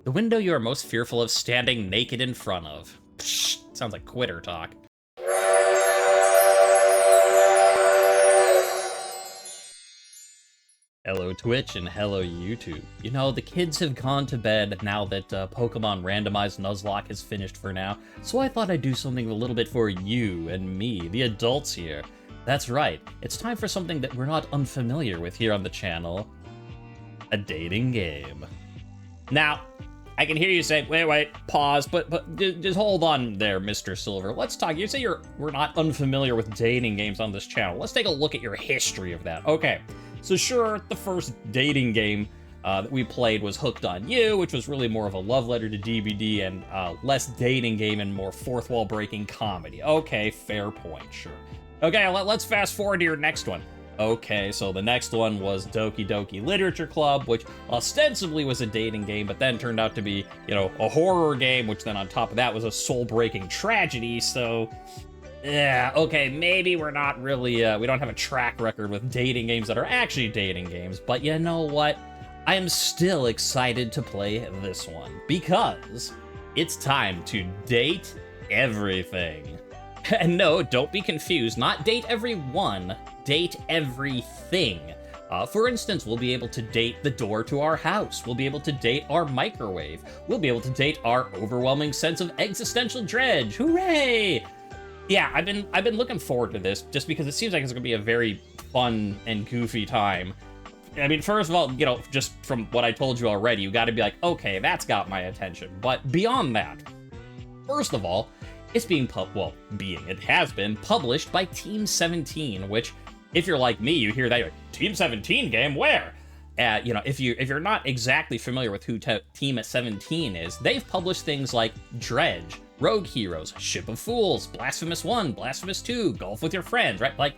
The window you are most fearful of standing naked in front of. Psh, sounds like quitter talk. Hello Twitch and hello YouTube. You know, the kids have gone to bed now that Pokemon Randomized Nuzlocke has finished for now, so I thought I'd do something a little bit for you and me, the adults here. That's right, it's time for something that we're not unfamiliar with here on the channel. A dating game. Now, I can hear you say, wait, pause, but just hold on there, Mr. Silver. Let's talk. You say we're not unfamiliar with dating games on this channel. Let's take a look at your history of that. Okay, so sure, the first dating game that we played was Hooked on You, which was really more of a love letter to DBD and less dating game and more fourth wall breaking comedy. Okay, fair point, sure. Okay, let's fast forward to your next one. Okay, so the next one was Doki Doki Literature Club, which ostensibly was a dating game, but then turned out to be, you know, a horror game, which then on top of that was a soul-breaking tragedy, so... yeah, okay, maybe we're not really, we don't have a track record with dating games that are actually dating games, but you know what? I am still excited to play this one, because it's time to date everything. And no, don't be confused, not date everyone, date everything. For instance, we'll be able to date the door to our house, we'll be able to date our microwave, we'll be able to date our overwhelming sense of existential dread. Hooray! Yeah, I've been looking forward to this, just because it seems like it's gonna be a very fun and goofy time. I mean, first of all, you know, just from what I told you already, you gotta be like, okay, that's got my attention. But beyond that, first of all, it's it has been published by Team 17, which, if you're like me, you hear that, you're like, Team 17 game, where? You know, if you're not exactly familiar with who Team 17 is, they've published things like Dredge, Rogue Heroes, Ship of Fools, Blasphemous 1, Blasphemous 2, Golf with Your Friends, right? Like,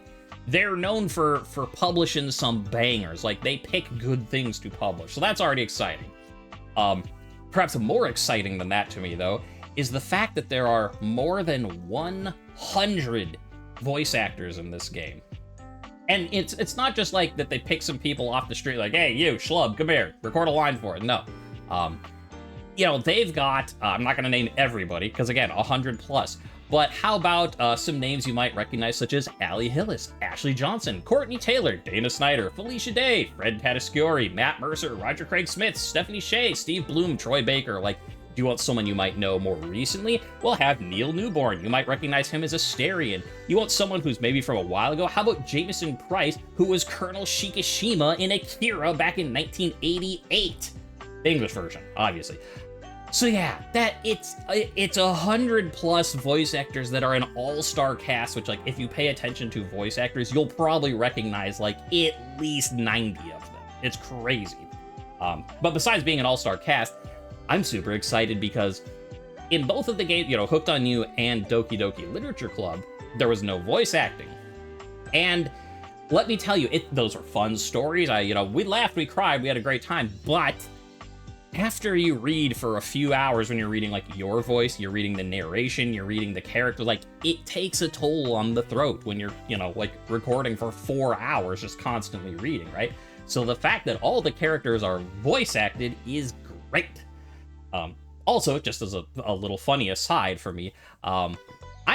they're known for publishing some bangers. Like, they pick good things to publish, so that's already exciting. Perhaps more exciting than that to me, though, is the fact that there are more than 100 voice actors in this game. And it's not just like that they pick some people off the street like, hey, you, schlub, come here, record a line for it. No. You know, they've got, I'm not going to name everybody, because again, 100 plus. But how about some names you might recognize, such as Allie Hillis, Ashley Johnson, Courtney Taylor, Dana Snyder, Felicia Day, Fred Tatasciore, Matt Mercer, Roger Craig Smith, Stephanie Shea, Steve Bloom, Troy Baker. Like, do you want someone you might know more recently? We'll have Neil Newborn. You might recognize him as Asterion. You want someone who's maybe from a while ago? How about Jameson Price, who was Colonel Shikishima in Akira back in 1988? The English version, obviously. So yeah, it's 100 plus voice actors that are an all-star cast, which, like, if you pay attention to voice actors, you'll probably recognize, like, at least 90 of them. It's crazy. But besides being an all-star cast, I'm super excited because in both of the games, you know, Hooked on You and Doki Doki Literature Club, there was no voice acting. And let me tell you, those are fun stories. We laughed, we cried, we had a great time, but after you read for a few hours, when you're reading, like, your voice, you're reading the narration, you're reading the characters, like, it takes a toll on the throat when you're, you know, like, recording for 4 hours, just constantly reading, right? So the fact that all the characters are voice acted is great. Also, just as a little funny aside for me, I'm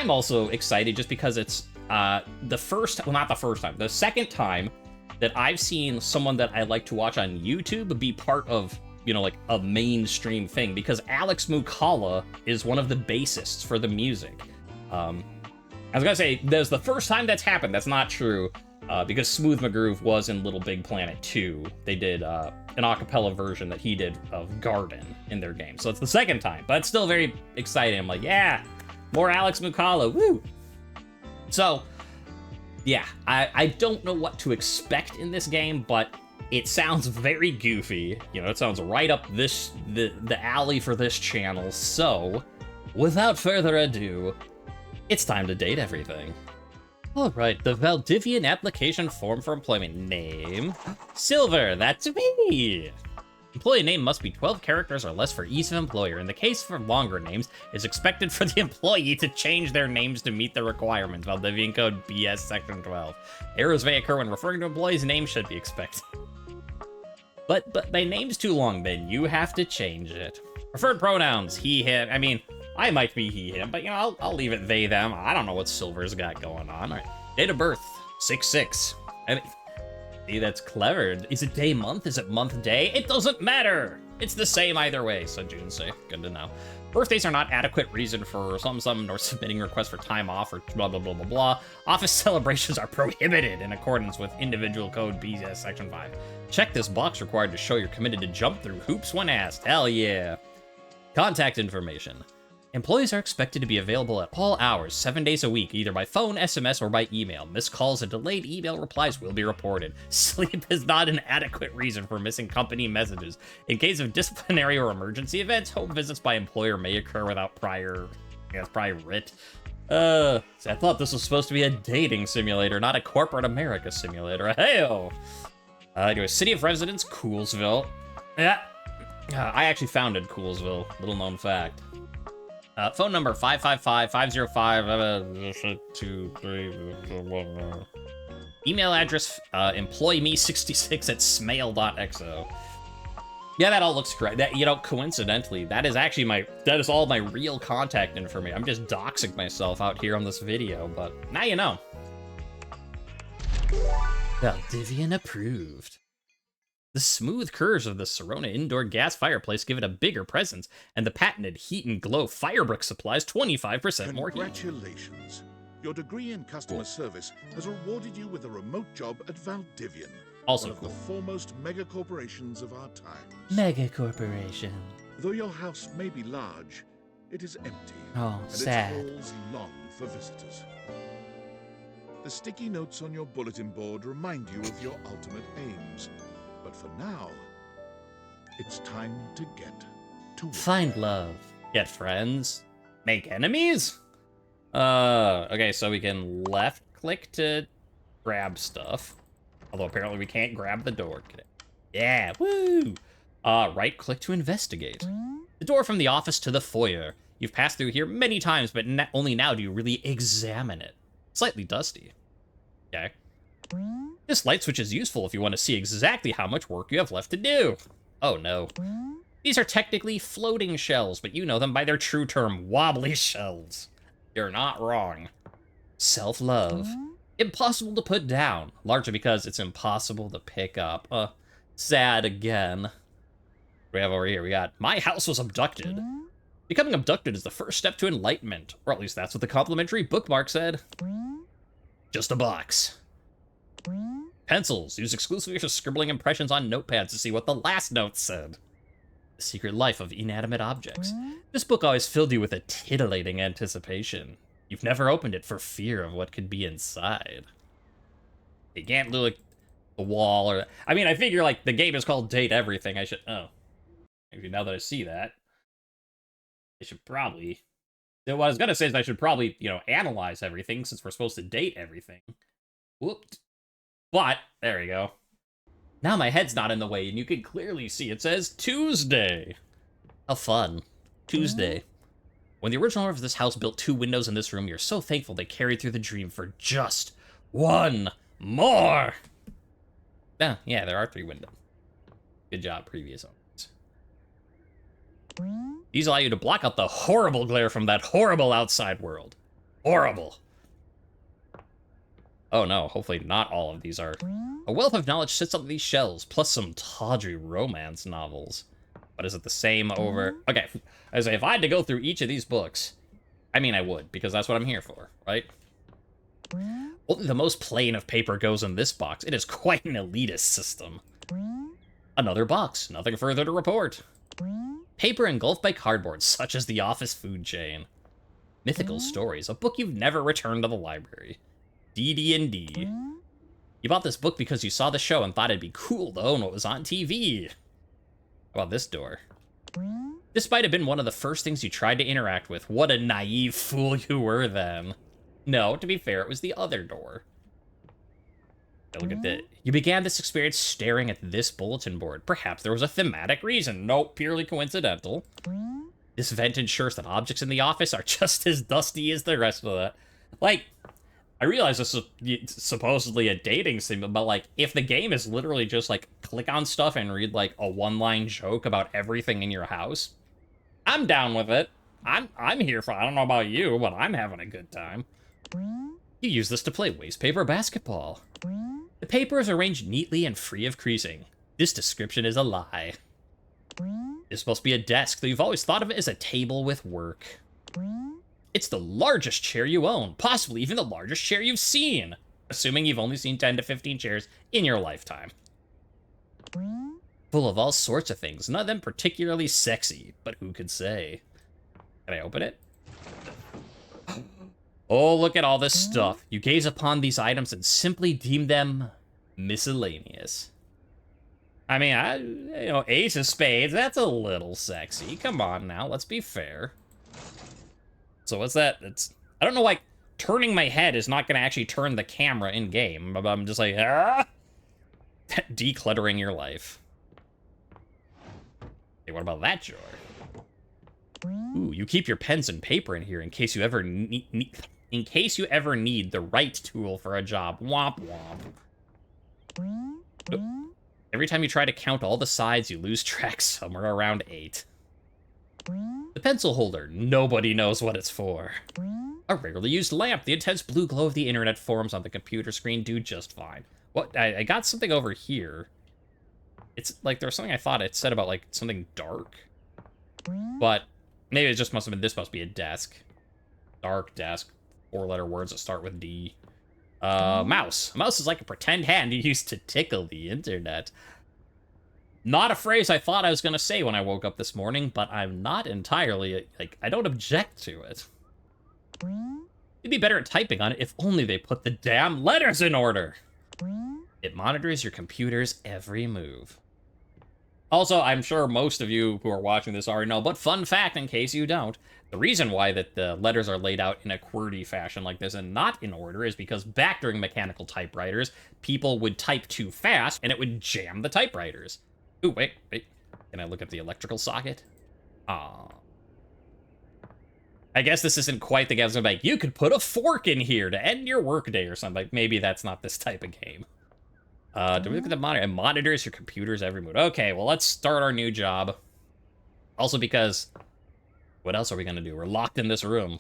also excited just because it's not the first time, the second time that I've seen someone that I like to watch on YouTube be part of, you know, like, a mainstream thing, because Alex Mukala is one of the bassists for the music. I was gonna say, there's the first time that's happened. That's not true, because Smooth McGroove was in Little Big Planet 2. They did an a cappella version that he did of Garden in their game. So it's the second time, but it's still very exciting. I'm like, yeah, more Alex Mukala, woo! So, yeah, I don't know what to expect in this game, but it sounds very goofy. You know, it sounds right up the alley for this channel. So, without further ado, it's time to date everything. Alright, the Valdivian application form for employment. Name, Silver, that's me! Employee name must be 12 characters or less for each employer. In the case for longer names, it's expected for the employee to change their names to meet the requirements. Valdivian Code BS Section 12. Errors may occur when referring to employees' names should be expected. But my name's too long, then you have to change it. Preferred pronouns, he, him. I mean, I might be he, him, but, you know, I'll leave it they, them. I don't know what Silver's got going on. All right. Date of birth, 6/6. I mean, see, that's clever. Is it day, month? Is it month, day? It doesn't matter. It's the same either way, so June 6th. Good to know. Birthdays are not adequate reason for some nor submitting requests for time off or blah, blah, blah, blah, blah. Office celebrations are prohibited in accordance with Individual Code BS Section 5. Check this box required to show you're committed to jump through hoops when asked. Hell yeah. Contact information. Employees are expected to be available at all hours, 7 days a week, either by phone, SMS, or by email. Missed calls and delayed email replies will be reported. Sleep is not an adequate reason for missing company messages. In case of disciplinary or emergency events, home visits by employer may occur without prior writ. I thought this was supposed to be a dating simulator, not a corporate America simulator. Hey-o! Anyway, city of residence, Coolsville. Yeah. I actually founded Coolsville, little known fact. Phone number 555-505-23. Email address employme66@smail.xo. Yeah, that all looks correct. That, you know, coincidentally, that is all my real contact information. I'm just doxing myself out here on this video, but now you know. Valdivian approved. The smooth curves of the Serona indoor gas fireplace give it a bigger presence, and the patented Heat and Glow Firebrick supplies 25% more heat. Congratulations. Your degree in customer service has rewarded you with a remote job at Valdivian, Also one of the foremost mega corporations of our times. Mega corporation. Though your house may be large, it is empty, Oh, and sad. its halls long for visitors. The sticky notes on your bulletin board remind you of your ultimate aims. But for now, it's time to get to work. Find love. Get friends. Make enemies? Okay, so we can left click to grab stuff. Although apparently we can't grab the door. Yeah, woo! Right click to investigate. The door from the office to the foyer. You've passed through here many times, but only now do you really examine it. Slightly dusty. Okay. This light switch is useful if you want to see exactly how much work you have left to do. Oh no. These are technically floating shells, but you know them by their true term, wobbly shells. You're not wrong. Self-love. Impossible to put down, largely because it's impossible to pick up. Sad again. What do we have over here? We got, my house was abducted. Becoming abducted is the first step to enlightenment, or at least that's what the complimentary bookmark said. Just a box. Pencils, used exclusively for scribbling impressions on notepads to see what the last note said. The Secret Life of Inanimate Objects. This book always filled you with a titillating anticipation. You've never opened it for fear of what could be inside. You can't do, like, the wall or... I mean, I figure, like, the game is called Date Everything. I should... Oh. Maybe now that I see that, I should probably... What I was gonna say is I should probably, you know, analyze everything since we're supposed to date everything. Whooped. But, there we go. Now my head's not in the way, and you can clearly see it says Tuesday. How fun. Tuesday. When the original owner of this house built 2 windows in this room, you're so thankful they carried through the dream for just 1 more. Yeah, there are 3 windows. Good job, previous owners. These allow you to block out the horrible glare from that horrible outside world. Horrible. Oh no, hopefully not all of these are. A wealth of knowledge sits on these shelves, plus some tawdry romance novels. But is it the same over... Okay, I say if I had to go through each of these books, I mean I would, because that's what I'm here for, right? Only the most plain of paper goes in this box. It is quite an elitist system. Another box, nothing further to report. Paper engulfed by cardboard, such as the office food chain. Mythical Stories, a book you've never returned to the library. DD&D. You bought this book because you saw the show and thought it'd be cool to own what was on TV. How about this door? This might have been one of the first things you tried to interact with. What a naive fool you were then. No, to be fair, it was the other door. Look at that. You began this experience staring at this bulletin board. Perhaps there was a thematic reason. Nope, purely coincidental. This vent ensures that objects in the office are just as dusty as the rest of that. Like, I realize this is supposedly a dating sim, but, like, if the game is literally just, like, click on stuff and read, like, a one-line joke about everything in your house, I'm down with it. I'm here for, I don't know about you, but I'm having a good time. You use this to play waste paper basketball. The paper is arranged neatly and free of creasing. This description is a lie. It's supposed to be a desk, though you've always thought of it as a table with work. It's the largest chair you own, possibly even the largest chair you've seen, assuming you've only seen 10 to 15 chairs in your lifetime. Full of all sorts of things, none of them particularly sexy, but who could say? Can I open it? Oh, look at all this stuff. You gaze upon these items and simply deem them miscellaneous. I mean, you know, Ace of Spades, that's a little sexy. Come on now, let's be fair. So what's that? I don't know why turning my head is not going to actually turn the camera in-game. I'm just like, decluttering your life. Hey, what about that drawer? Ooh, you keep your pens and paper in here in case you ever need the right tool for a job. Womp womp. Every time you try to count all the sides, you lose track somewhere around 8. The pencil holder, nobody knows what it's for. A rarely used lamp, the intense blue glow of the internet forms on the computer screen do just fine. What? I got something over here. It's like there was something I thought it said about like something dark. But maybe it just must have been, this must be a desk. Dark desk. 4-letter words that start with D. Mouse. A mouse is like a pretend hand you use to tickle the internet. Not a phrase I thought I was going to say when I woke up this morning, but I'm not entirely, like, I don't object to it. You'd be better at typing on it if only they put the damn letters in order. It monitors your computer's every move. Also, I'm sure most of you who are watching this already know, but fun fact in case you don't, the reason why that the letters are laid out in a QWERTY fashion like this and not in order is because back during mechanical typewriters, people would type too fast and it would jam the typewriters. Ooh, wait. Can I look at the electrical socket? Aw. I guess this isn't quite the game. Like, you could put a fork in here to end your workday or something. Like, maybe that's not this type of game. Do we look at the monitor? It monitors your computer's every move. Okay, well, let's start our new job. Also because, what else are we gonna do? We're locked in this room.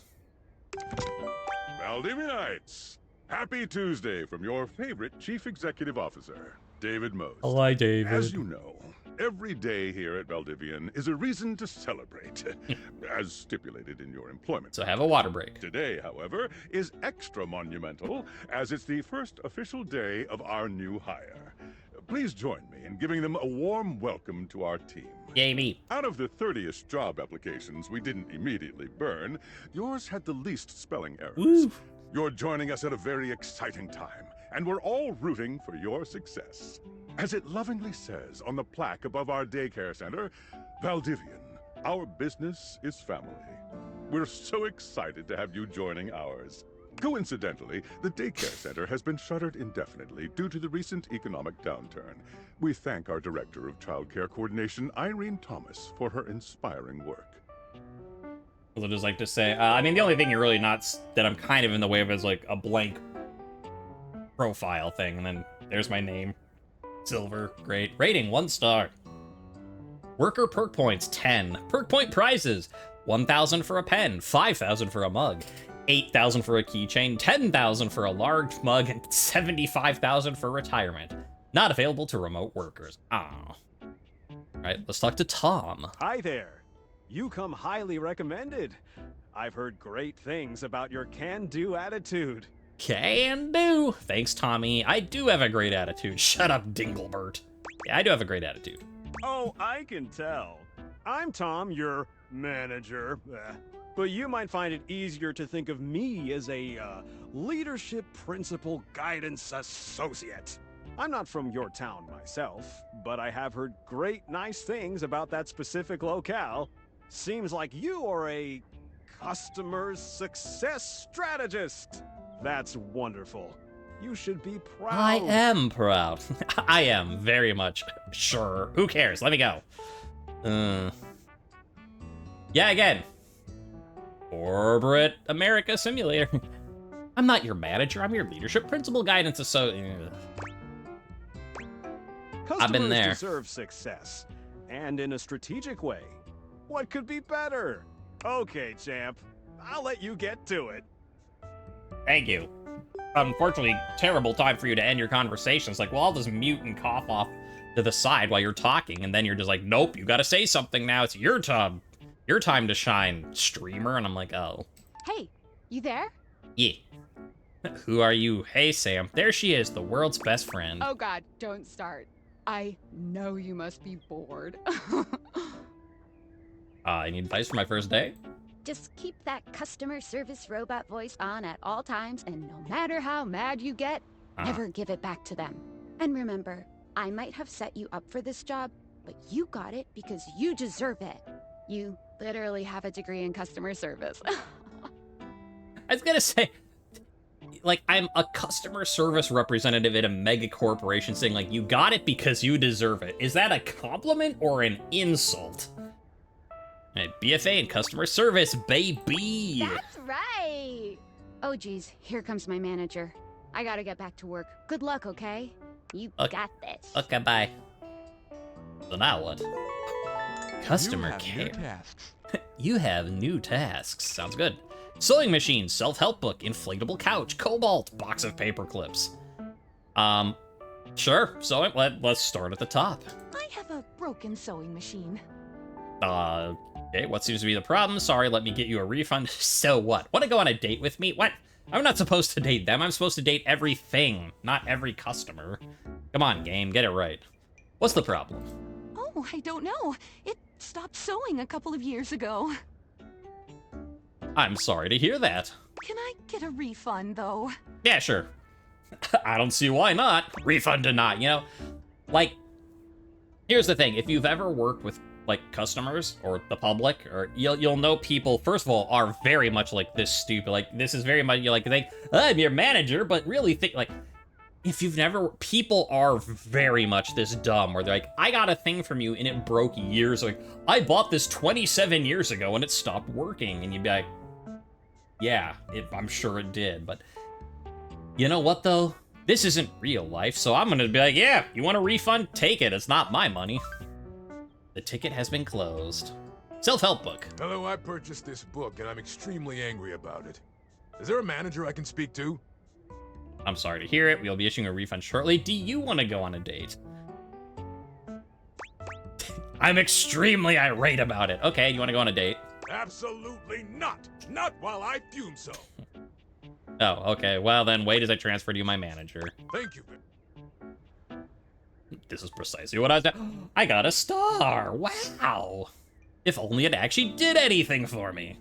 Valdivianites, happy Tuesday from your favorite Chief Executive Officer, David Most. Hi, David. As you know, every day here at Valdivian is a reason to celebrate, as stipulated in your employment. So have a water break. Today, however, is extra monumental, as it's the first official day of our new hire. Please join me in giving them a warm welcome to our team. Yay, me. Out of the 30-ish job applications we didn't immediately burn, yours had the least spelling errors. Woo. You're joining us at a very exciting time, and we're all rooting for your success. As it lovingly says on the plaque above our daycare center, Valdivian, our business is family. We're so excited to have you joining ours. Coincidentally, the daycare center has been shuttered indefinitely due to the recent economic downturn. We thank our Director of Child Care Coordination, Irene Thomas, for her inspiring work. I'd just like to say, I mean, the only thing you're really not, that I'm kind of in the way of is like a blank profile thing, and then there's my name. Silver, great. Rating, 1 star. Worker perk points, 10. Perk point prizes, 1,000 for a pen, 5,000 for a mug, 8,000 for a keychain, 10,000 for a large mug, and 75,000 for retirement. Not available to remote workers. Ah. Alright, let's talk to Tom. Hi there. You come highly recommended. I've heard great things about your can-do attitude. Can do. Thanks, Tommy. I do have a great attitude. Shut up, Dinglebert. Yeah, I do have a great attitude. Oh, I can tell. I'm Tom, your manager. But you might find it easier to think of me as a leadership principal guidance associate. I'm not from your town myself, but I have heard great nice things about that specific locale. Seems like you are a customer success strategist. That's wonderful. You should be proud. I am proud. I am very much sure. Who cares? Let me go. Yeah, again. Corporate America Simulator. I'm not your manager. I'm your leadership principal guidance associate. Customers I've been there. deserve success, and in a strategic way. What could be better? Okay, champ. I'll let you get to it. Thank you. Unfortunately, terrible time for you to end your conversation. It's like, well, I'll just mute and cough off to the side while you're talking, and then you're just like, nope, you gotta say something now. It's your time. Your time to shine, streamer. And I'm like, oh. Hey, you there? Yeah. Who are you? Hey, Sam. There she is, the world's best friend. Oh God, don't start. I know you must be bored. I need advice for my first day? Just keep that customer service robot voice on at all times, and no matter how mad you get, never give it back to them. And remember, I might have set you up for this job, but you got it because you deserve it. You literally have a degree in customer service. I was gonna say, like, I'm a customer service representative at a mega corporation saying, like, you got it because you deserve it. Is that a compliment or an insult? Hey, BFA in customer service, baby! That's right! Oh geez, here comes my manager. I gotta get back to work. Good luck, okay? You got this. Okay, bye. So now what? Customer care. You have new tasks. Sounds good. Sewing machine, self-help book, inflatable couch, cobalt, box of paper clips. Sure. So let's start at the top. I have a broken sewing machine. Okay, what seems to be the problem? Sorry, let me get you a refund. So what? Want to go on a date with me? What? I'm not supposed to date them. I'm supposed to date everything, not every customer. Come on, game, get it right. What's the problem? Oh, I don't know. It stopped sewing a couple of years ago. I'm sorry to hear that. Can I get a refund, though? Yeah, sure. I don't see why not. Refund or not, you know? Like, here's the thing. If you've ever worked with, like, customers or the public, or you'll know people, first of all, are very much like this stupid. Like, this is very much, you're like, think, I'm your manager, but really think, like, if you've never, people are very much this dumb, where they're like, I got a thing from you and it broke years. Like, I bought this 27 years ago and it stopped working. And you'd be like, yeah, I'm sure it did. But you know what, though? This isn't real life, so I'm gonna be like, yeah, you want a refund? Take it. It's not my money. The ticket has been closed. Self-help book. Hello, I purchased this book and I'm extremely angry about it. Is there a manager I can speak to? I'm sorry to hear it. We'll be issuing a refund shortly. Do you want to go on a date? I'm extremely irate about it. Okay, you want to go on a date? Absolutely not! Not while I fume so! Oh, okay. Well, then wait as I transfer to you my manager. Thank you. This is precisely what I was doing. I got a star! Wow! If only it actually did anything for me.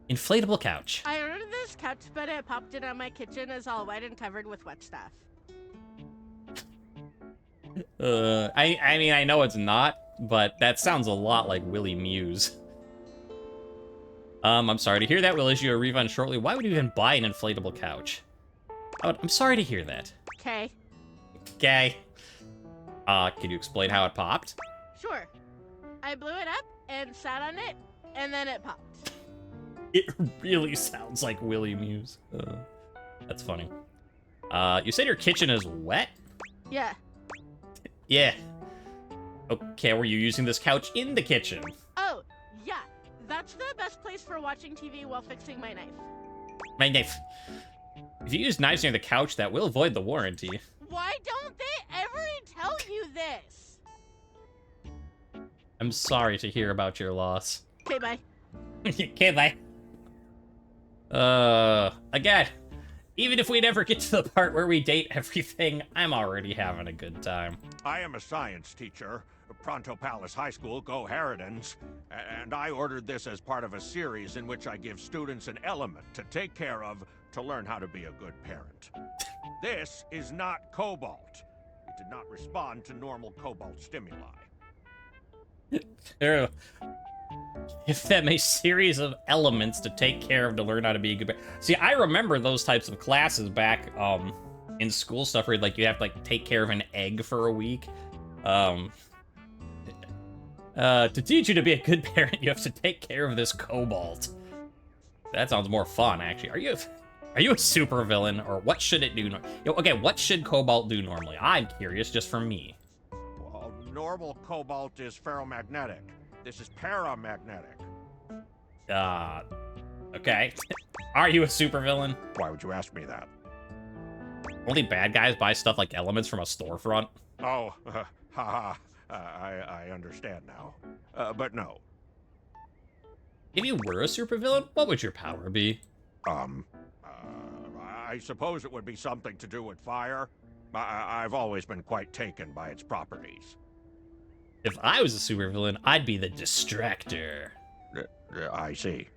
Inflatable couch. I ordered this couch, but it popped in on my kitchen is all wet and covered with wet stuff. I mean, I know it's not, but that sounds a lot like Willie Muse. I'm sorry to hear that. We'll issue a refund shortly. Why would you even buy an inflatable couch? I'm sorry to hear that. Okay. Okay. Can you explain how it popped? Sure. I blew it up and sat on it, and then it popped. It really sounds like Willie Muse. That's funny. You said your kitchen is wet? Yeah. Yeah. Okay, were you using this couch in the kitchen? Oh, yeah. That's the best place for watching TV while fixing my knife. My knife. If you use knives near the couch, that will void the warranty. Why don't they ever tell you this? I'm sorry to hear about your loss. Okay, bye. Okay, bye. Again, even if we never get to the part where we date everything, I'm already having a good time. I am a science teacher, Pronto Palace High School, Go Harridans, and I ordered this as part of a series in which I give students an element to take care of to learn how to be a good parent. This is not cobalt. It did not respond to normal cobalt stimuli. Give them a series of elements to take care of to learn how to be a good parent. See, I remember those types of classes back in school stuff where like you have to like take care of an egg for a week. To teach you to be a good parent, you have to take care of this cobalt. That sounds more fun, actually. Are you a supervillain, or what should it do? Okay, what should cobalt do normally? I'm curious, just for me. Well, normal cobalt is ferromagnetic. This is paramagnetic. Okay. Are you a supervillain? Why would you ask me that? Only bad guys buy stuff like elements from a storefront. Oh, haha. I understand now. But no. If you were a supervillain, what would your power be? I suppose it would be something to do with fire. I've always been quite taken by its properties. If I was a supervillain, I'd be the distractor. I see.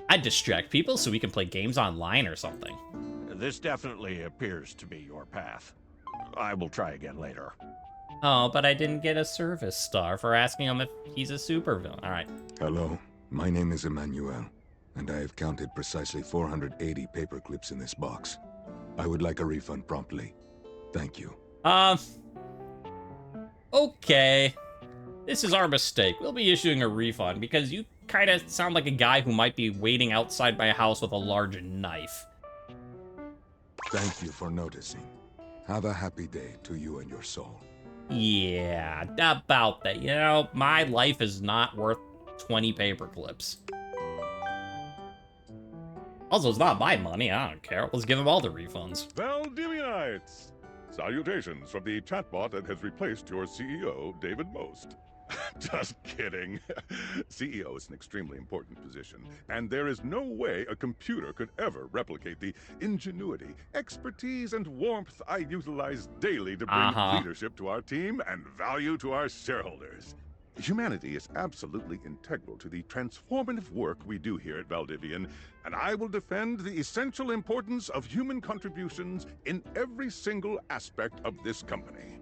I'd distract people so we can play games online or something. This definitely appears to be your path. I will try again later. Oh, but I didn't get a service star for asking him if he's a supervillain. All right. Hello, my name is Emmanuel, and I have counted precisely 480 paper clips in this box. I would like a refund promptly. Thank you. Okay. This is our mistake. We'll be issuing a refund because you kind of sound like a guy who might be waiting outside my house with a large knife. Thank you for noticing. Have a happy day to you and your soul. Yeah, about that. You know, my life is not worth 20 paper clips. Also, it's not my money. I don't care. Let's give them all the refunds. Valdivianites! Salutations from the chatbot that has replaced your CEO, David Most. Just kidding. CEO is an extremely important position, and there is no way a computer could ever replicate the ingenuity, expertise, and warmth I utilize daily to bring leadership to our team and value to our shareholders. Humanity is absolutely integral to the transformative work we do here at Valdivian, and I will defend the essential importance of human contributions in every single aspect of this company.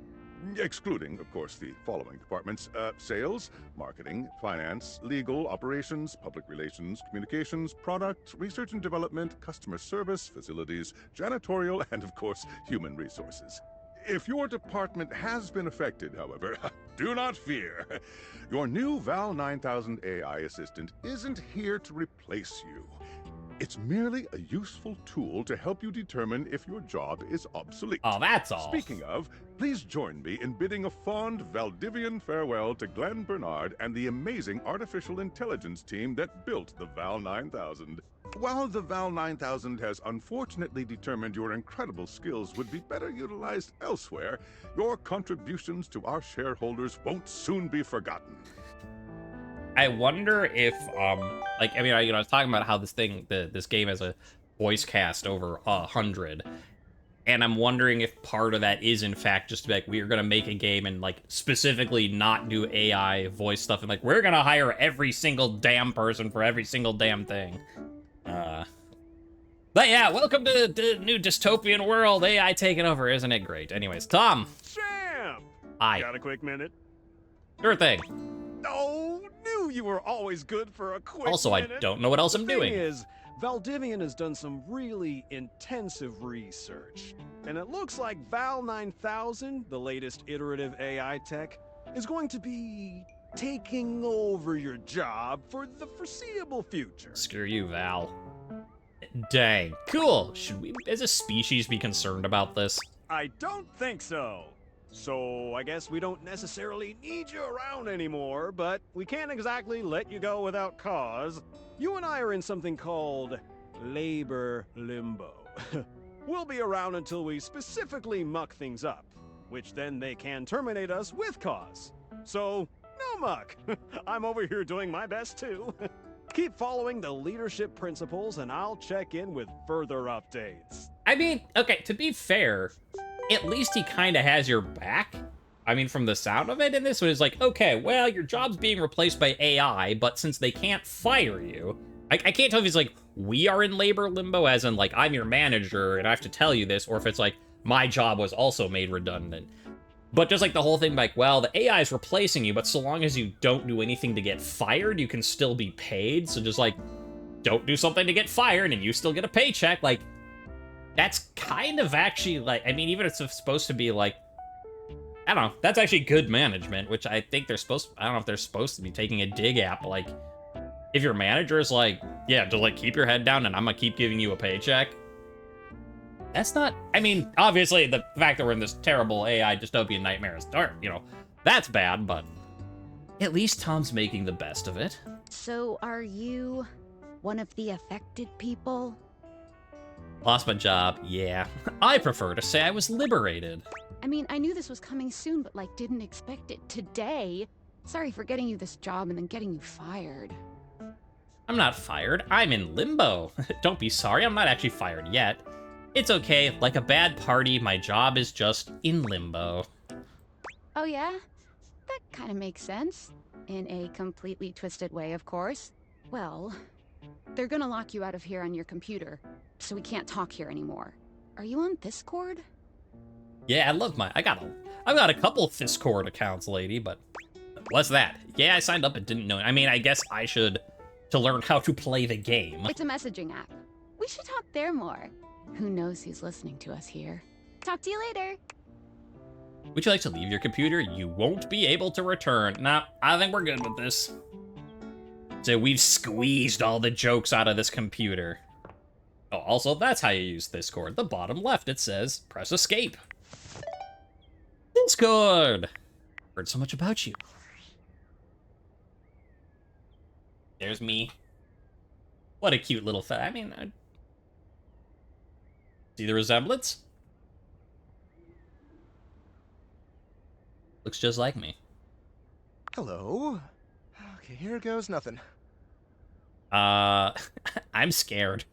Excluding, of course, the following departments: sales, marketing, finance, legal, operations, public relations, communications, product, research and development, customer service, facilities, janitorial, and, of course, human resources. If your department has been affected, however, do not fear. Your new Val 9000 AI assistant isn't here to replace you. It's merely a useful tool to help you determine if your job is obsolete. Oh, that's all. Speaking of, please join me in bidding a fond Valdivian farewell to Glenn Bernard and the amazing artificial intelligence team that built the Val 9000. While the Val 9000 has unfortunately determined your incredible skills would be better utilized elsewhere, your contributions to our shareholders won't soon be forgotten. I wonder if, like, I mean, I was talking about how this game has a voice cast over 100, and I'm wondering if part of that is, in fact, just like, we're gonna make a game and, like, specifically not do AI voice stuff, and, like, we're gonna hire every single damn person for every single damn thing. But yeah, welcome to the new dystopian world, AI taking over, isn't it great? Anyways, Tom. Champ! Hi. Got a quick minute? Sure thing. Oh, knew you were always good for a quick Also, minute. I don't know what else I'm doing. The thing is, Valdivian has done some really intensive research, and it looks like Val 9000, the latest iterative AI tech, is going to be taking over your job for the foreseeable future. Screw you, Val. Dang. Cool. Should we, as a species, be concerned about this? I don't think so. So I guess we don't necessarily need you around anymore, but we can't exactly let you go without cause. You and I are in something called labor limbo. We'll be around until we specifically muck things up, which then they can terminate us with cause. So, no muck. I'm over here doing my best too. Keep following the leadership principles and I'll check in with further updates. I mean, okay, to be fair, at least he kind of has your back. I mean, from the sound of it, and this one is like, okay, well, your job's being replaced by AI, but since they can't fire you, I can't tell if he's like, we are in labor limbo, as in, like, I'm your manager, and I have to tell you this, or if it's like, my job was also made redundant. But just like the whole thing, like, well, the AI is replacing you, but so long as you don't do anything to get fired, you can still be paid. So just like, don't do something to get fired and you still get a paycheck. Like, that's kind of actually like, I mean, even if it's supposed to be like, I don't know, that's actually good management, which I think they're supposed, I don't know if they're supposed to be taking a dig at, but like, if your manager is like, yeah, just like keep your head down and I'm gonna keep giving you a paycheck. That's not, I mean, obviously the fact that we're in this terrible AI dystopian nightmare is dark, you know, that's bad, but At least Tom's making the best of it. So are you one of the affected people? Lost my job, yeah. I prefer to say I was liberated. I mean, I knew this was coming soon, but like didn't expect it today. Sorry for getting you this job and then getting you fired. I'm not fired, I'm in limbo. Don't be sorry, I'm not actually fired yet. It's okay, like a bad party, my job is just in limbo. Oh yeah? That kind of makes sense. In a completely twisted way, of course. Well, they're gonna lock you out of here on your computer, so we can't talk here anymore. Are you on Discord? Yeah, I've got a couple Discord accounts, lady, but what's that? Yeah, I signed up and didn't know. I mean, I guess I should to learn how to play the game. It's a messaging app. We should talk there more. Who knows who's listening to us here? Talk to you later. Would you like to leave your computer? You won't be able to return. Nah, I think we're good with this. So we've squeezed all the jokes out of this computer. Oh, also, that's how you use Discord. The bottom left, it says, press escape. Discord! Heard so much about you. There's me. What a cute little I mean, see the resemblance? Looks just like me. Hello. Okay, here goes nothing. I'm scared.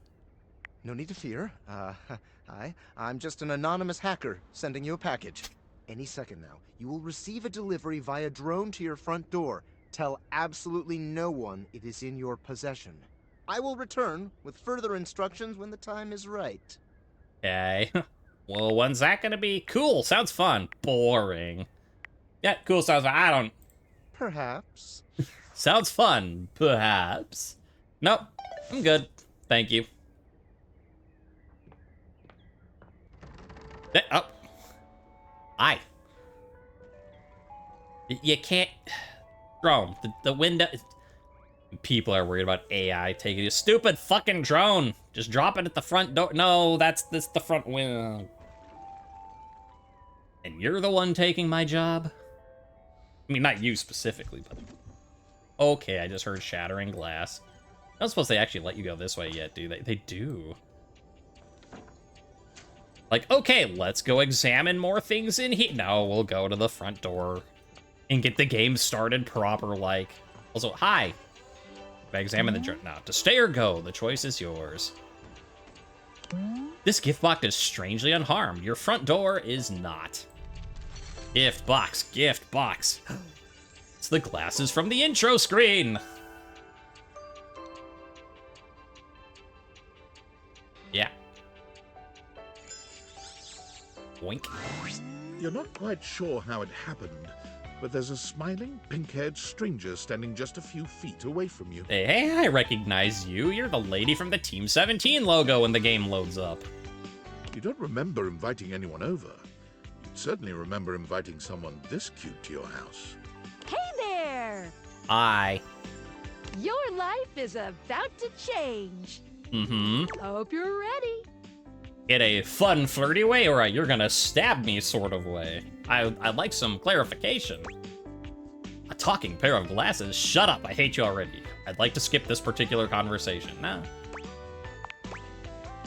No need to fear. Hi. I'm just an anonymous hacker sending you a package. Any second now, you will receive a delivery via drone to your front door. Tell absolutely no one it is in your possession. I will return with further instructions when the time is right. Okay. Well, when's that gonna be? Cool, sounds fun. Boring. Yeah, cool, sounds fun. I don't... Perhaps. Sounds fun, perhaps. Nope, I'm good. Thank you. Oh. Hi. You can't... Drone, the window... People are worried about AI taking a stupid fucking drone. Just drop it at the front door. No, that's the front window. And you're the one taking my job? I mean, not you specifically, but... Okay, I just heard shattering glass. I don't suppose they actually let you go this way yet, do they? They do. Like, okay, let's go examine more things in here. No, we'll go to the front door and get the game started proper, like. Also, hi. If I examine the drone. Now, to stay or go, the choice is yours. This gift box is strangely unharmed. Your front door is not. Gift box, gift box. It's the glasses from the intro screen. Yeah. Boink. You're not quite sure how it happened, but there's a smiling, pink-haired stranger standing just a few feet away from you. Hey, I recognize you. You're the lady from the Team 17 logo when the game loads up. You don't remember inviting anyone over. You'd certainly remember inviting someone this cute to your house. Hey there! Hi. Your life is about to change. Mm-hmm. Hope you're ready. In a fun, flirty way, or a you're gonna stab me sort of way. I'd like some clarification. A talking pair of glasses? Shut up, I hate you already. I'd like to skip this particular conversation. Nah.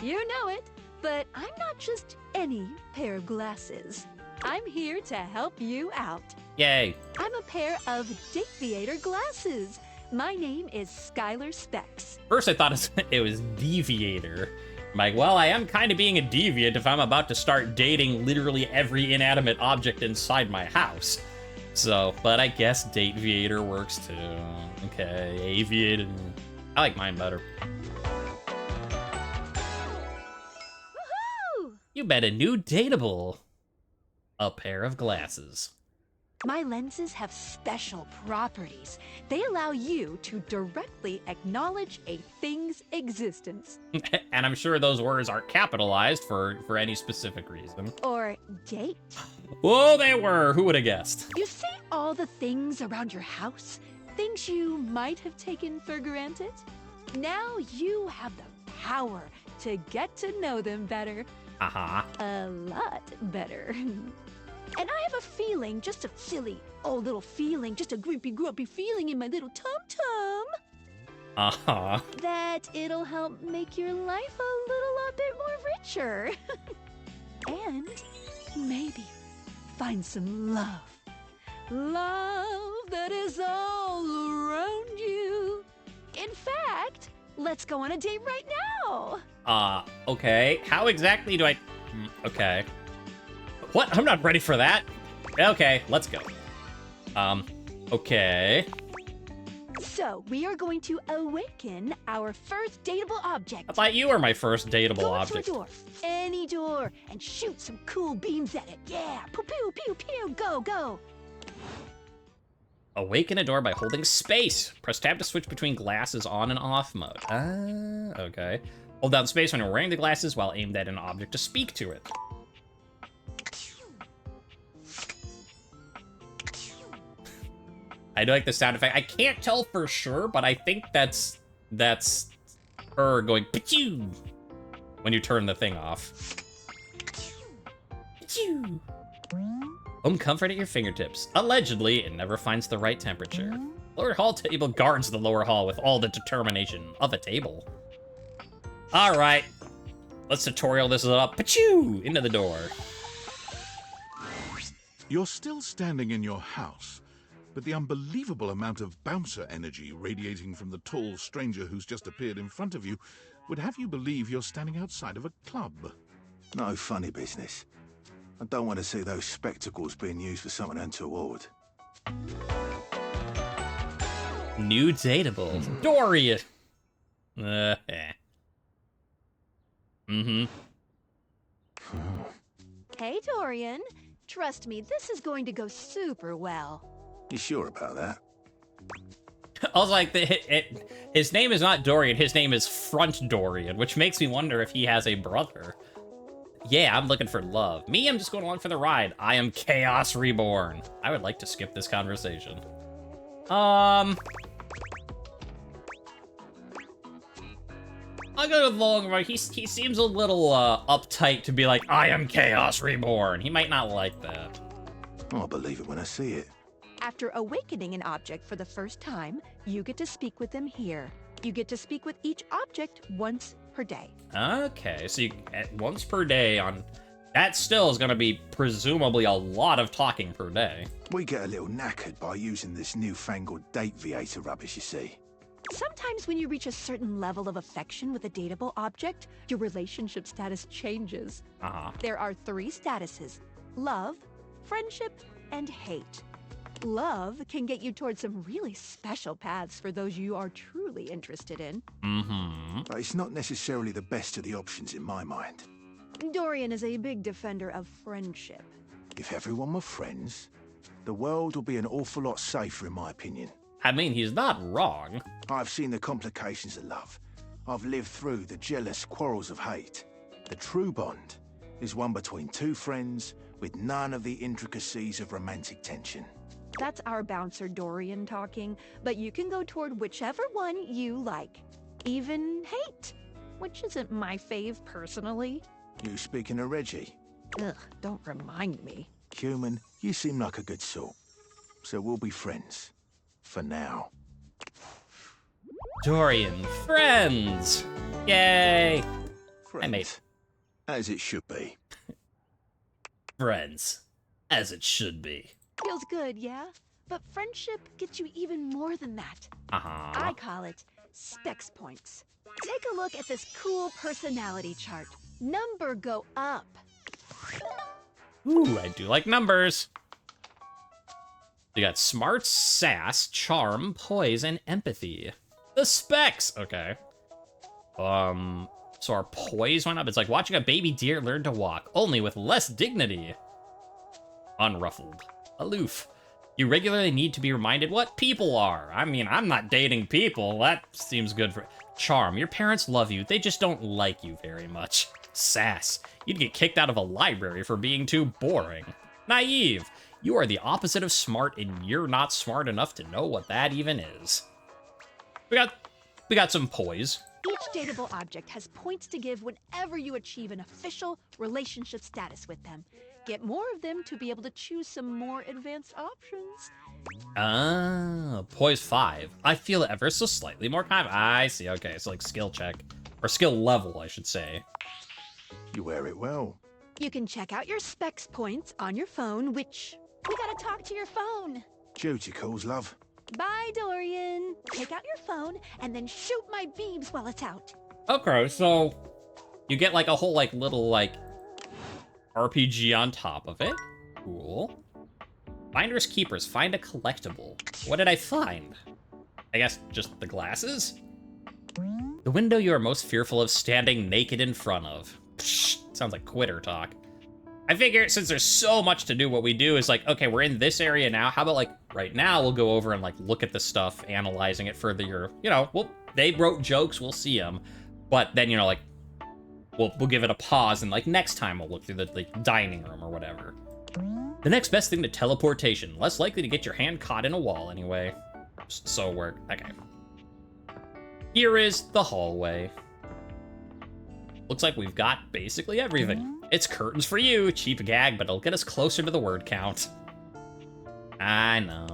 You know it, but I'm not just any pair of glasses. I'm here to help you out. Yay. I'm a pair of Dateviator glasses. My name is Skylar Specs. First I thought it was Deviator. I'm like, well, I am kind of being a deviant if I'm about to start dating literally every inanimate object inside my house. So, but I guess Dateviator works too. Okay, Aviator. I like mine better. Woohoo! You bet a new dateable. A pair of glasses. My lenses have special properties. They allow you to directly acknowledge a thing's existence. And I'm sure those words aren't capitalized for any specific reason. Or date. Whoa, they were! Who would have guessed? You see all the things around your house? Things you might have taken for granted? Now you have the power to get to know them better. Uh-huh. A lot better. And I have a feeling, just a silly, old little feeling, just a grumpy, grumpy feeling in my little tum-tum, Uh-huh. that it'll help make your life a little bit more richer. And maybe find some love. Love that is all around you. In fact, let's go on a date right now. Okay. How exactly do I... Okay. What? I'm not ready for that. Okay, let's go. Okay. So, we are going to awaken our first dateable object. I thought you were my first dateable Go object. to a door, any door, and shoot some cool beams at it. Yeah, pew pew pew pew, go go. Awaken a door by holding space. Press tab to switch between glasses on and off mode. Okay. Hold down space when you're wearing the glasses while aimed at an object to speak to it. I do like the sound effect. I can't tell for sure, but I think that's her going pa-chew when you turn the thing off. Pa-chew. Home comfort at your fingertips. Allegedly, it never finds the right temperature. Lower hall table guards the lower hall with all the determination of a table. All right, let's tutorial this up. Pa-chew! Into the door. You're still standing in your house, but the unbelievable amount of bouncer energy radiating from the tall stranger who's just appeared in front of you would have you believe you're standing outside of a club. No funny business. I don't want to see those spectacles being used for something untoward. New dateable. Dorian. Hey, Dorian. Trust me, this is going to go super well. You sure about that? I was like, his name is not Dorian, his name is Front Dorian, which makes me wonder if he has a brother. Yeah, I'm looking for love. Me, I'm just going along for the ride. I am Chaos Reborn. I would like to skip this conversation. I'll go with long run. He seems a little uptight to be like, I am Chaos Reborn. He might not like that. I'll believe it when I see it. After awakening an object for the first time, you get to speak with them here. You get to speak with each object once per day. Okay, so you, once per day on... That still is going to be presumably a lot of talking per day. We get a little knackered by using this newfangled date viator rubbish, you see. Sometimes when you reach a certain level of affection with a dateable object, your relationship status changes. There are 3 statuses: love, friendship, and hate. Love can get you towards some really special paths for those you are truly interested in. But it's not necessarily the best of the options in my mind. Dorian is a big defender of friendship. If everyone were friends, the world would be an awful lot safer, in my opinion. I mean, he's not wrong. I've seen the complications of love. I've lived through the jealous quarrels of hate. The true bond is one between 2 friends with none of the intricacies of romantic tension. That's our bouncer Dorian talking, but you can go toward whichever one you like. Even hate, which isn't my fave personally. You speaking of Reggie? Ugh, don't remind me. Human, you seem like a good sort. So we'll be friends. For now. Dorian, friends! Yay! Friends. I made... As it should be. Friends. As it should be. Feels good, yeah? But friendship gets you even more than that. I call it specs points. Take a look at this cool personality chart. Number go up. Ooh, I do like numbers. You got smarts, sass, charm, poise, and empathy. The specs! Okay. So our poise went up. It's like watching a baby deer learn to walk, only with less dignity. Unruffled. Aloof. You regularly need to be reminded what people are. I mean, I'm not dating people. That seems good for... Charm. Your parents love you. They just don't like you very much. Sass. You'd get kicked out of a library for being too boring. Naive. You are the opposite of smart, and you're not smart enough to know what that even is. We got some poise. Each dateable object has points to give whenever you achieve an official relationship status with them. Get more of them to be able to choose some more advanced options. Ah, poise 5. I feel ever so slightly more confident. I see, okay, so like skill check. Or skill level, I should say. You wear it well. You can check out your specs points on your phone, which... We gotta talk to your phone. Duty calls, love. Bye, Dorian. Take out your phone and then shoot my beams while it's out. Okay, so you get like a whole like little like RPG on top of it. Cool. Finders Keepers, find a collectible. What did I find? I guess just the glasses? The window you are most fearful of standing naked in front of. Psh, sounds like quitter talk. I figure since there's so much to do, what we do is like, okay, we're in this area now. How about like right now we'll go over and like look at the stuff, analyzing it further. You know, they wrote jokes, we'll see them. But then, you know, like, we'll give it a pause and like next time we'll look through the like, dining room or whatever. The next best thing to teleportation. Less likely to get your hand caught in a wall anyway. So we're, okay. Here is the hallway. Looks like we've got basically everything. It's curtains for you, cheap gag, but it'll get us closer to the word count. I know.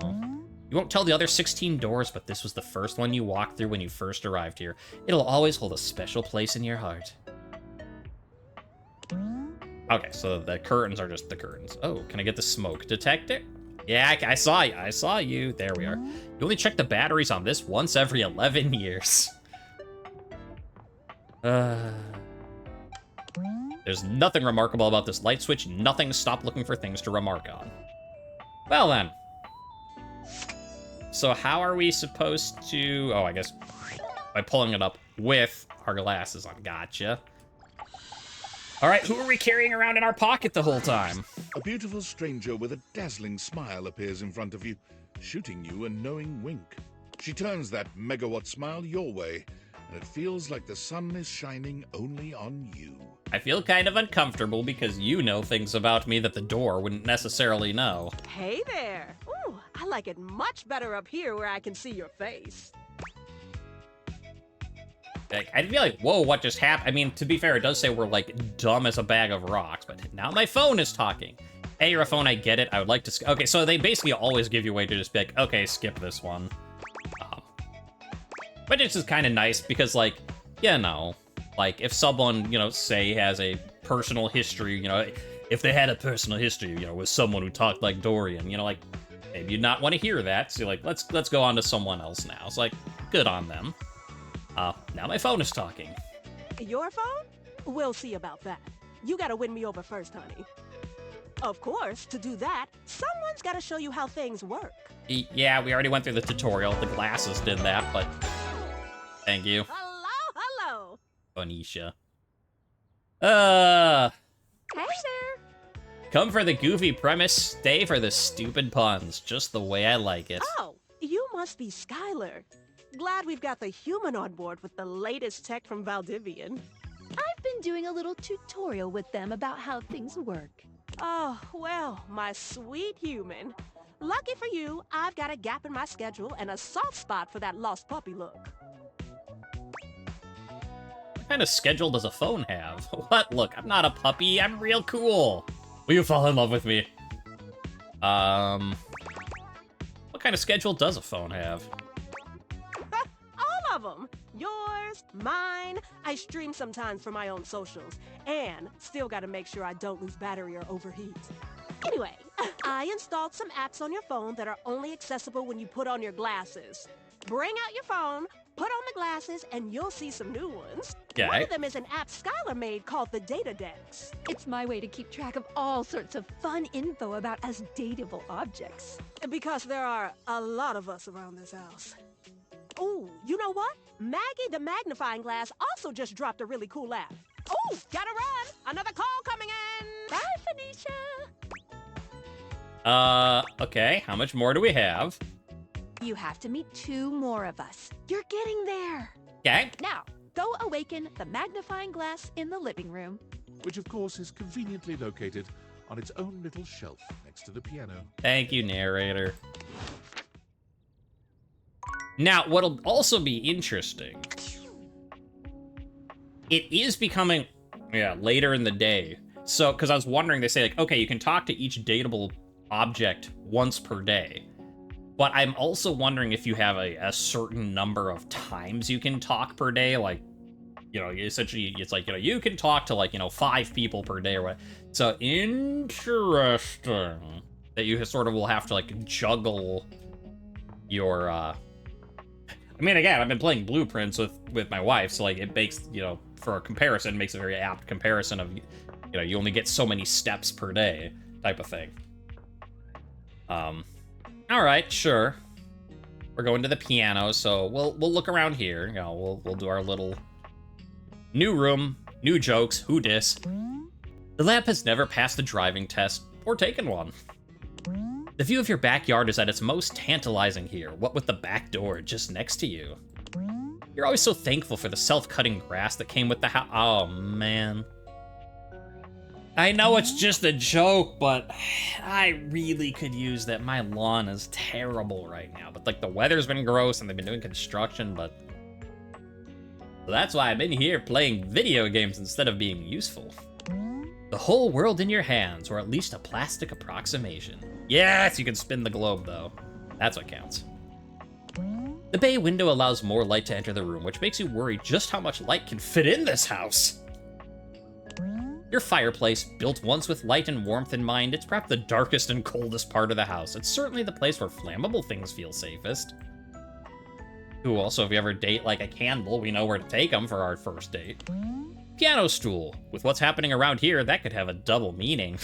You won't tell the other 16 doors, but this was the first one you walked through when you first arrived here. It'll always hold a special place in your heart. Okay, so the curtains are just the curtains. Oh, can I get the smoke detector? Yeah, I saw you. I saw you. There we are. You only check the batteries on this once every 11 years. There's nothing remarkable about this light switch. Nothing to stop looking for things to remark on. Well then. So how are we supposed to... Oh, I guess by pulling it up with our glasses on. Gotcha. All right, who are we carrying around in our pocket the whole time? A beautiful stranger with a dazzling smile appears in front of you, shooting you a knowing wink. She turns that megawatt smile your way, and it feels like the sun is shining only on you. I feel kind of uncomfortable because you know things about me that the door wouldn't necessarily know. Hey there. Ooh, I like it much better up here where I can see your face. Like, I'd be like, whoa, what just happened? I mean, to be fair, it does say we're, like, dumb as a bag of rocks, but now my phone is talking. Hey, you're a phone, I get it. I would like to... Okay, so they basically always give you a way to just be like, okay, skip this one. But it's just kind of nice because, like, you know, like, if someone, you know, say has a personal history, you know, if they had a personal history, you know, with someone who talked like Dorian, you know, like, maybe you'd not want to hear that. So you're like, let's go on to someone else now. It's like, good on them. Now my phone is talking. Your phone? We'll see about that. You gotta win me over first, honey. Of course, to do that, someone's gotta show you how things work. Yeah, we already went through the tutorial. The glasses did that, but thank you. Hello. Bonisha. Hey there. Come for the goofy premise, stay for the stupid puns. Just the way I like it. Oh, you must be Skylar. Glad we've got the human on board with the latest tech from Valdivian. I've been doing a little tutorial with them about how things work. Oh, well, my sweet human. Lucky for you, I've got a gap in my schedule and a soft spot for that lost puppy look. What kind of schedule does a phone have? What? Look, I'm not a puppy. I'm real cool. Will you fall in love with me? What kind of schedule does a phone have? All of them. Yours, mine. I stream sometimes for my own socials. And still gotta make sure I don't lose battery or overheat. Anyway, I installed some apps on your phone that are only accessible when you put on your glasses. Bring out your phone, put on the glasses, and you'll see some new ones. Yeah. One of them is an app Skylar made called the Data Dex. It's my way to keep track of all sorts of fun info about us dateable objects. Because there are a lot of us around this house. Ooh, you know what? Maggie the magnifying glass also just dropped a really cool app. Ooh, gotta run! Another call coming in! Bye, Phoenicia! Okay, how much more do we have? You have to meet 2 more of us. You're getting there. Okay. Now, go awaken the magnifying glass in the living room. Which, of course, is conveniently located on its own little shelf next to the piano. Thank you, narrator. Now, what'll also be interesting, it is becoming, later in the day, So, because I was wondering, they say, like, okay, you can talk to each dateable object once per day. But I'm also wondering if you have a certain number of times you can talk per day. Like, you know, essentially, it's like, you know, you can talk to, like, you know, 5 people per day or what. So, interesting that you sort of will have to, like, juggle your, I mean, again, I've been playing Blueprints with my wife, so, like, it makes, you know, for a comparison, it makes a very apt comparison of, you know, you only get so many steps per day type of thing. All right, sure. We're going to the piano, so we'll look around here. You know, we'll do our little new room, new jokes, who dis. The lab has never passed a driving test or taken one. The view of your backyard is at its most tantalizing here, what with the back door just next to you. You're always so thankful for the self-cutting grass that came with the house. Oh, man. I know it's just a joke, but I really could use that. My lawn is terrible right now. But, like, the weather's been gross and they've been doing construction, but... So that's why I've been here playing video games instead of being useful. The whole world in your hands, or at least a plastic approximation. Yes, you can spin the globe, though. That's what counts. The bay window allows more light to enter the room, which makes you worry just how much light can fit in this house. Your fireplace, built once with light and warmth in mind, it's perhaps the darkest and coldest part of the house. It's certainly the place where flammable things feel safest. Ooh, also, if you ever date like a candle, we know where to take them for our first date. Piano stool. With what's happening around here, that could have a double meaning.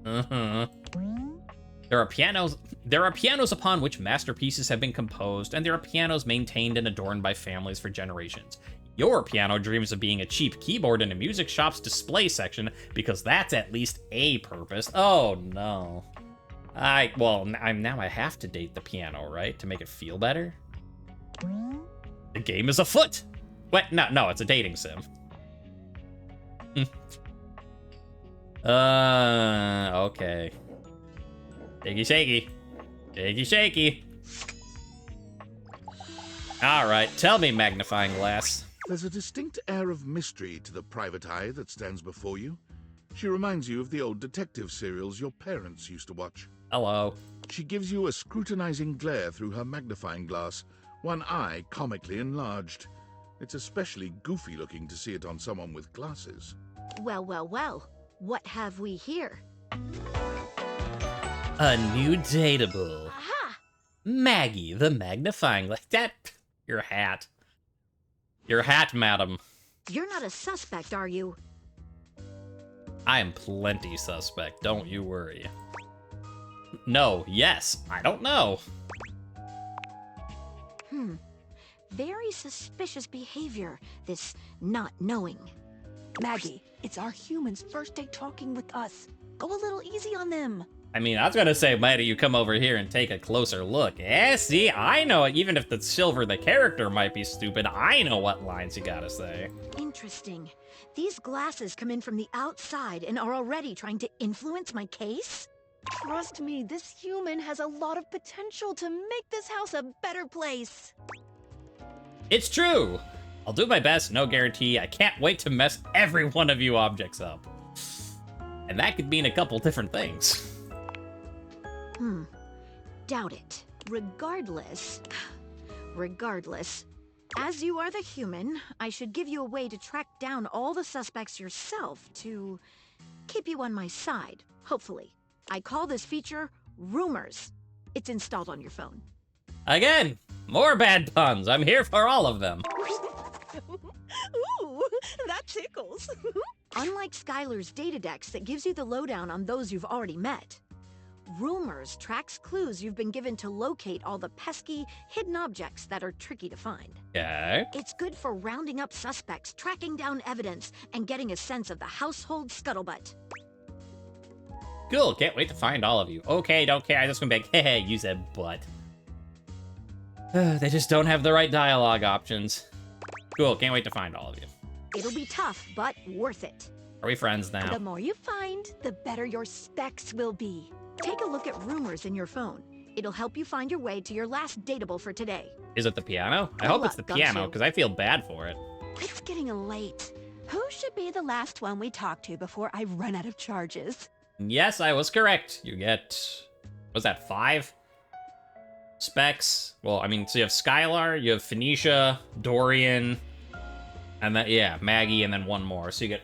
There are pianos upon which masterpieces have been composed, and there are pianos maintained and adorned by families for generations. Your piano dreams of being a cheap keyboard in a music shop's display section, because that's at least a purpose. Oh, no. Now I have to date the piano, right? To make it feel better? The game is afoot! What? No, it's a dating sim. Okay. Shaky, shaky. Shaky, shaky. Alright, tell me, magnifying glass. There's a distinct air of mystery to the private eye that stands before you. She reminds you of the old detective serials your parents used to watch. Hello. She gives you a scrutinizing glare through her magnifying glass, one eye comically enlarged. It's especially goofy looking to see it on someone with glasses. Well, well, well. What have we here? A new dateable. Aha! Maggie, the magnifying glass. Your hat. Your hat, madam. You're not a suspect, are you? I am plenty suspect, don't you worry. No, yes, I don't know. Very suspicious behavior, this not knowing. Maggie, it's our humans' first day talking with us. Go a little easy on them. I mean, I was gonna say, might you come over here and take a closer look? See, I know it. Even if the Silver, the character, might be stupid, I know what lines you gotta say. Interesting. These glasses come in from the outside and are already trying to influence my case? Trust me, this human has a lot of potential to make this house a better place. It's true! I'll do my best, no guarantee. I can't wait to mess every one of you objects up. And that could mean a couple different things. Doubt it. Regardless, as you are the human, I should give you a way to track down all the suspects yourself to keep you on my side, hopefully. I call this feature Rumors. It's installed on your phone. Again, more bad puns. I'm here for all of them. Ooh, that tickles. Unlike Skylar's Datadex that gives you the lowdown on those you've already met, Rumors tracks clues you've been given to locate all the pesky, hidden objects that are tricky to find. Okay. It's good for rounding up suspects, tracking down evidence, and getting a sense of the household scuttlebutt. Cool, can't wait to find all of you. Okay, don't care, I just went back, hey, you said butt. They just don't have the right dialogue options. Cool, can't wait to find all of you. It'll be tough, but worth it. Are we friends now? The more you find, the better your specs will be. Take a look at Rumors in your phone. It'll help you find your way to your last dateable for today. Is it the piano? I hope it's the piano, because I feel bad for it. It's getting late. Who should be the last one we talk to before I run out of charges? Yes, I was correct. You get... was that 5? Specs. Well, I mean, so you have Skylar, you have Phoenicia, Dorian, and then, yeah, Maggie, and then one more. So you get...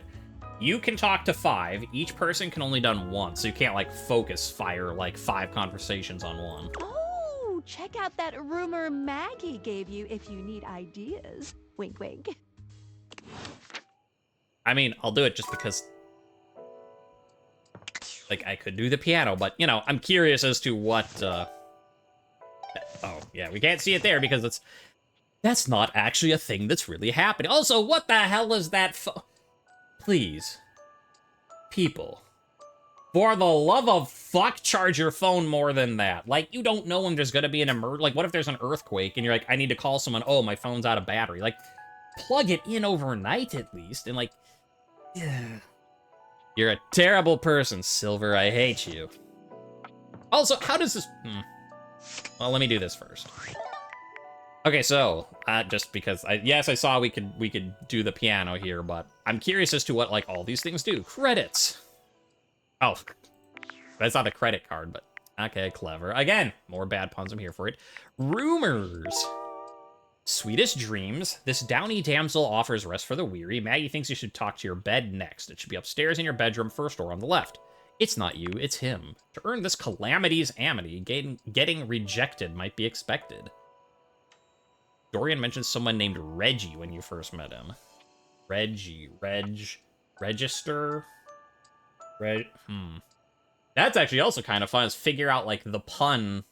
You can talk to 5. Each person can only done once, so you can't, like, focus fire, like, 5 conversations on one. Oh, check out that rumor Maggie gave you if you need ideas. Wink, wink. I mean, I'll do it just because... like, I could do the piano, but, you know, I'm curious as to what, Oh, yeah, we can't see it there because that's not actually a thing that's really happening. Also, what the hell is that Please. People. For the love of fuck, charge your phone more than that. Like, you don't know when there's gonna be an like, what if there's an earthquake and you're like, I need to call someone, oh, my phone's out of battery. Like, plug it in overnight at least, and like, you're a terrible person, Silver, I hate you. Also, how does this... Well, let me do this first. Okay, so, just because, yes, I saw we could do the piano here, but I'm curious as to what, like, all these things do. Credits! Oh, that's not a credit card, but, okay, clever. Again, more bad puns, I'm here for it. Rumors! Sweetest dreams. This downy damsel offers rest for the weary. Maggie thinks you should talk to your bed next. It should be upstairs in your bedroom, first door on the left. It's not you, it's him. To earn this calamity's amity, getting rejected might be expected. Dorian mentions someone named Reggie when you first met him. Reggie. Register? That's actually also kind of fun, is figure out, like, the pun.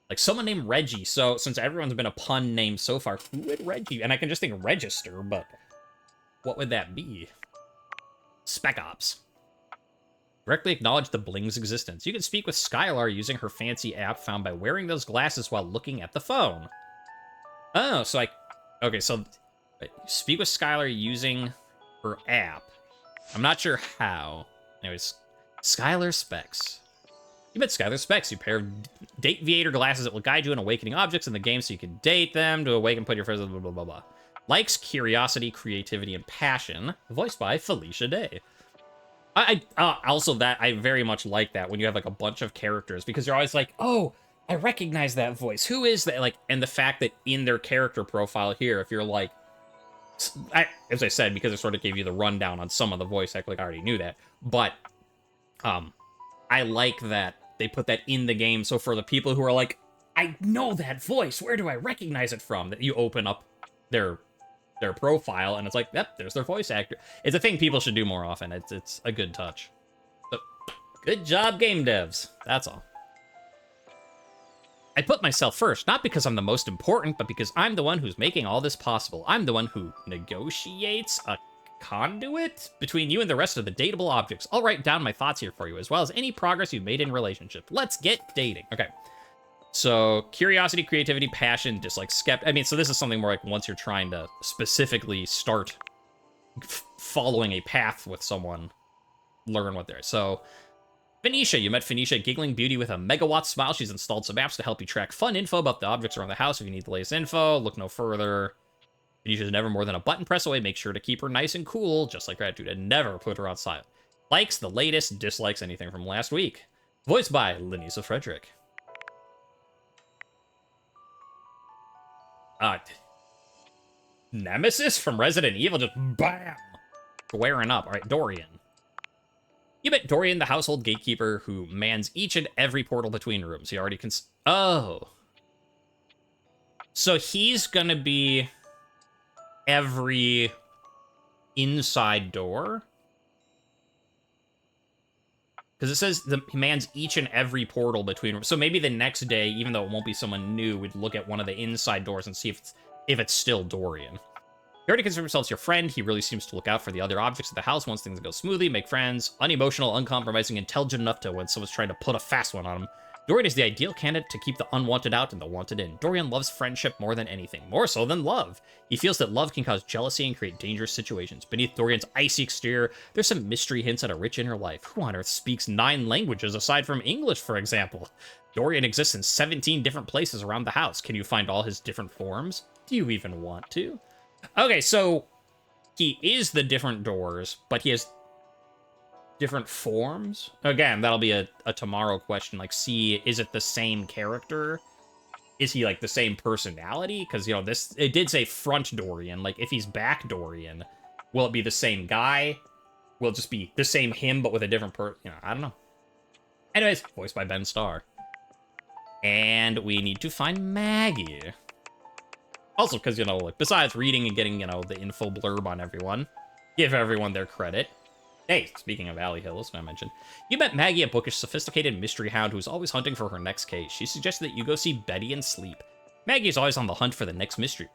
Like, someone named Reggie. So, since everyone's been a pun name so far, who would Reggie? And I can just think register, but what would that be? Spec Ops. Directly acknowledge the bling's existence. You can speak with Skylar using her fancy app found by wearing those glasses while looking at the phone. Oh, so okay, so speak with Skylar using her app. I'm not sure how. Anyways, Skylar Specs. You met Skylar Specs. You pair of date Viator glasses that will guide you in awakening objects in the game so you can date them to awaken, put your friends, blah, blah, blah, blah. Likes curiosity, creativity, and passion. Voiced by Felicia Day. Also that, I very much like that when you have, like, a bunch of characters, because you're always like, oh, I recognize that voice. Who is that? Like, and the fact that in their character profile here, if you're like, as I said, because it sort of gave you the rundown on some of the voice act, like I already knew that, but I like that they put that in the game. So for the people who are like, I know that voice, where do I recognize it from? That you open up their profile and it's like, yep, there's their voice actor. It's a thing people should do more often. It's a good touch. So, good job, game devs. That's all. I put myself first, not because I'm the most important, but because I'm the one who's making all this possible. I'm the one who negotiates a conduit between you and the rest of the dateable objects. I'll write down my thoughts here for you, as well as any progress you've made in relationship. Let's get dating. Okay. So, curiosity, creativity, passion, dislike, I mean, so this is something more like once you're trying to specifically start following a path with someone, learn what they're... So, Phoenicia. You met Phoenicia, giggling beauty with a megawatt smile. She's installed some apps to help you track fun info about the objects around the house. If you need the latest info, look no further. Phoenicia's never more than a button press away. Make sure to keep her nice and cool, just like gratitude, and never put her on silent. Likes the latest, dislikes anything from last week. Voiced by Lenisa Frederick. Nemesis from Resident Evil, just BAM! Squaring up. All right, Dorian. You met Dorian, the household gatekeeper, who mans each and every portal between rooms. He already Oh. So he's gonna be every inside door? Because it says he mans each and every portal between rooms. So maybe the next day, even though it won't be someone new, we'd look at one of the inside doors and see if it's still Dorian. He already considers himself your friend. He really seems to look out for the other objects of the house once things go smoothly, make friends, unemotional, uncompromising, intelligent enough to when someone's trying to put a fast one on him. Dorian is the ideal candidate to keep the unwanted out and the wanted in. Dorian loves friendship more than anything, more so than love. He feels that love can cause jealousy and create dangerous situations. Beneath Dorian's icy exterior, there's some mystery hints at a rich inner life. Who on earth speaks 9 languages aside from English, for example? Dorian exists in 17 different places around the house. Can you find all his different forms? Do you even want to? Okay, so he is the different doors, but he has different forms? Again, that'll be a tomorrow question. Like, see, is it the same character? Is he, like, the same personality? Because, you know, it did say front Dorian. Like, if he's back Dorian, will it be the same guy? Will it just be the same him, but with a different you know, I don't know. Anyways, voiced by Ben Starr. And we need to find Maggie. Also, because, you know, like, besides reading and getting, you know, the info blurb on everyone, give everyone their credit. Hey, speaking of Valley Hill, that's what I mentioned. You met Maggie, a bookish, sophisticated mystery hound who's always hunting for her next case. She suggested that you go see Betty and sleep. Maggie is always on the hunt for the next mystery.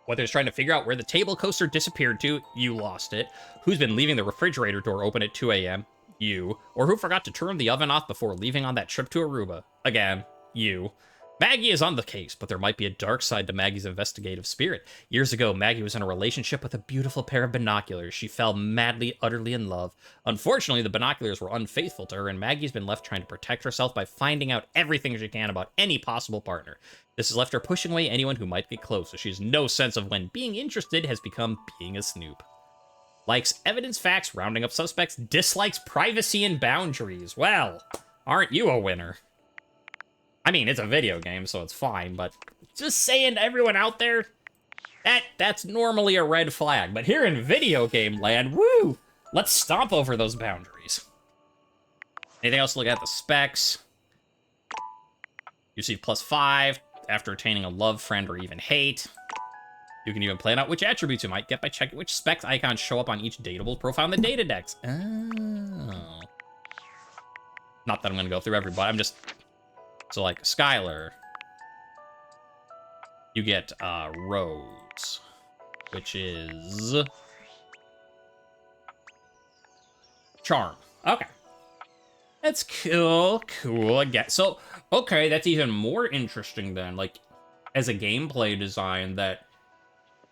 Whether it's trying to figure out where the table coaster disappeared to, you lost it. Who's been leaving the refrigerator door open at 2 a.m., you. Or who forgot to turn the oven off before leaving on that trip to Aruba, again, you. Maggie is on the case, but there might be a dark side to Maggie's investigative spirit. Years ago, Maggie was in a relationship with a beautiful pair of binoculars. She fell madly, utterly in love. Unfortunately, the binoculars were unfaithful to her, and Maggie's been left trying to protect herself by finding out everything she can about any possible partner. This has left her pushing away anyone who might get close, so she has no sense of when being interested has become being a snoop. Likes evidence, facts, rounding up suspects, dislikes privacy and boundaries. Well, aren't you a winner? I mean, it's a video game, so it's fine, but just saying to everyone out there, that's normally a red flag. But here in video game land, woo! Let's stomp over those boundaries. Anything else to look at? The specs. You receive +5 after attaining a love, friend, or even hate. You can even plan out which attributes you might get by checking which specs icons show up on each dateable profile in the data decks. Oh. Not that I'm going to go through everybody, I'm just... So, like, Skylar, you get, Rose, which is... Charm. Okay. That's cool, I guess. So, okay, that's even more interesting then, like, as a gameplay design that...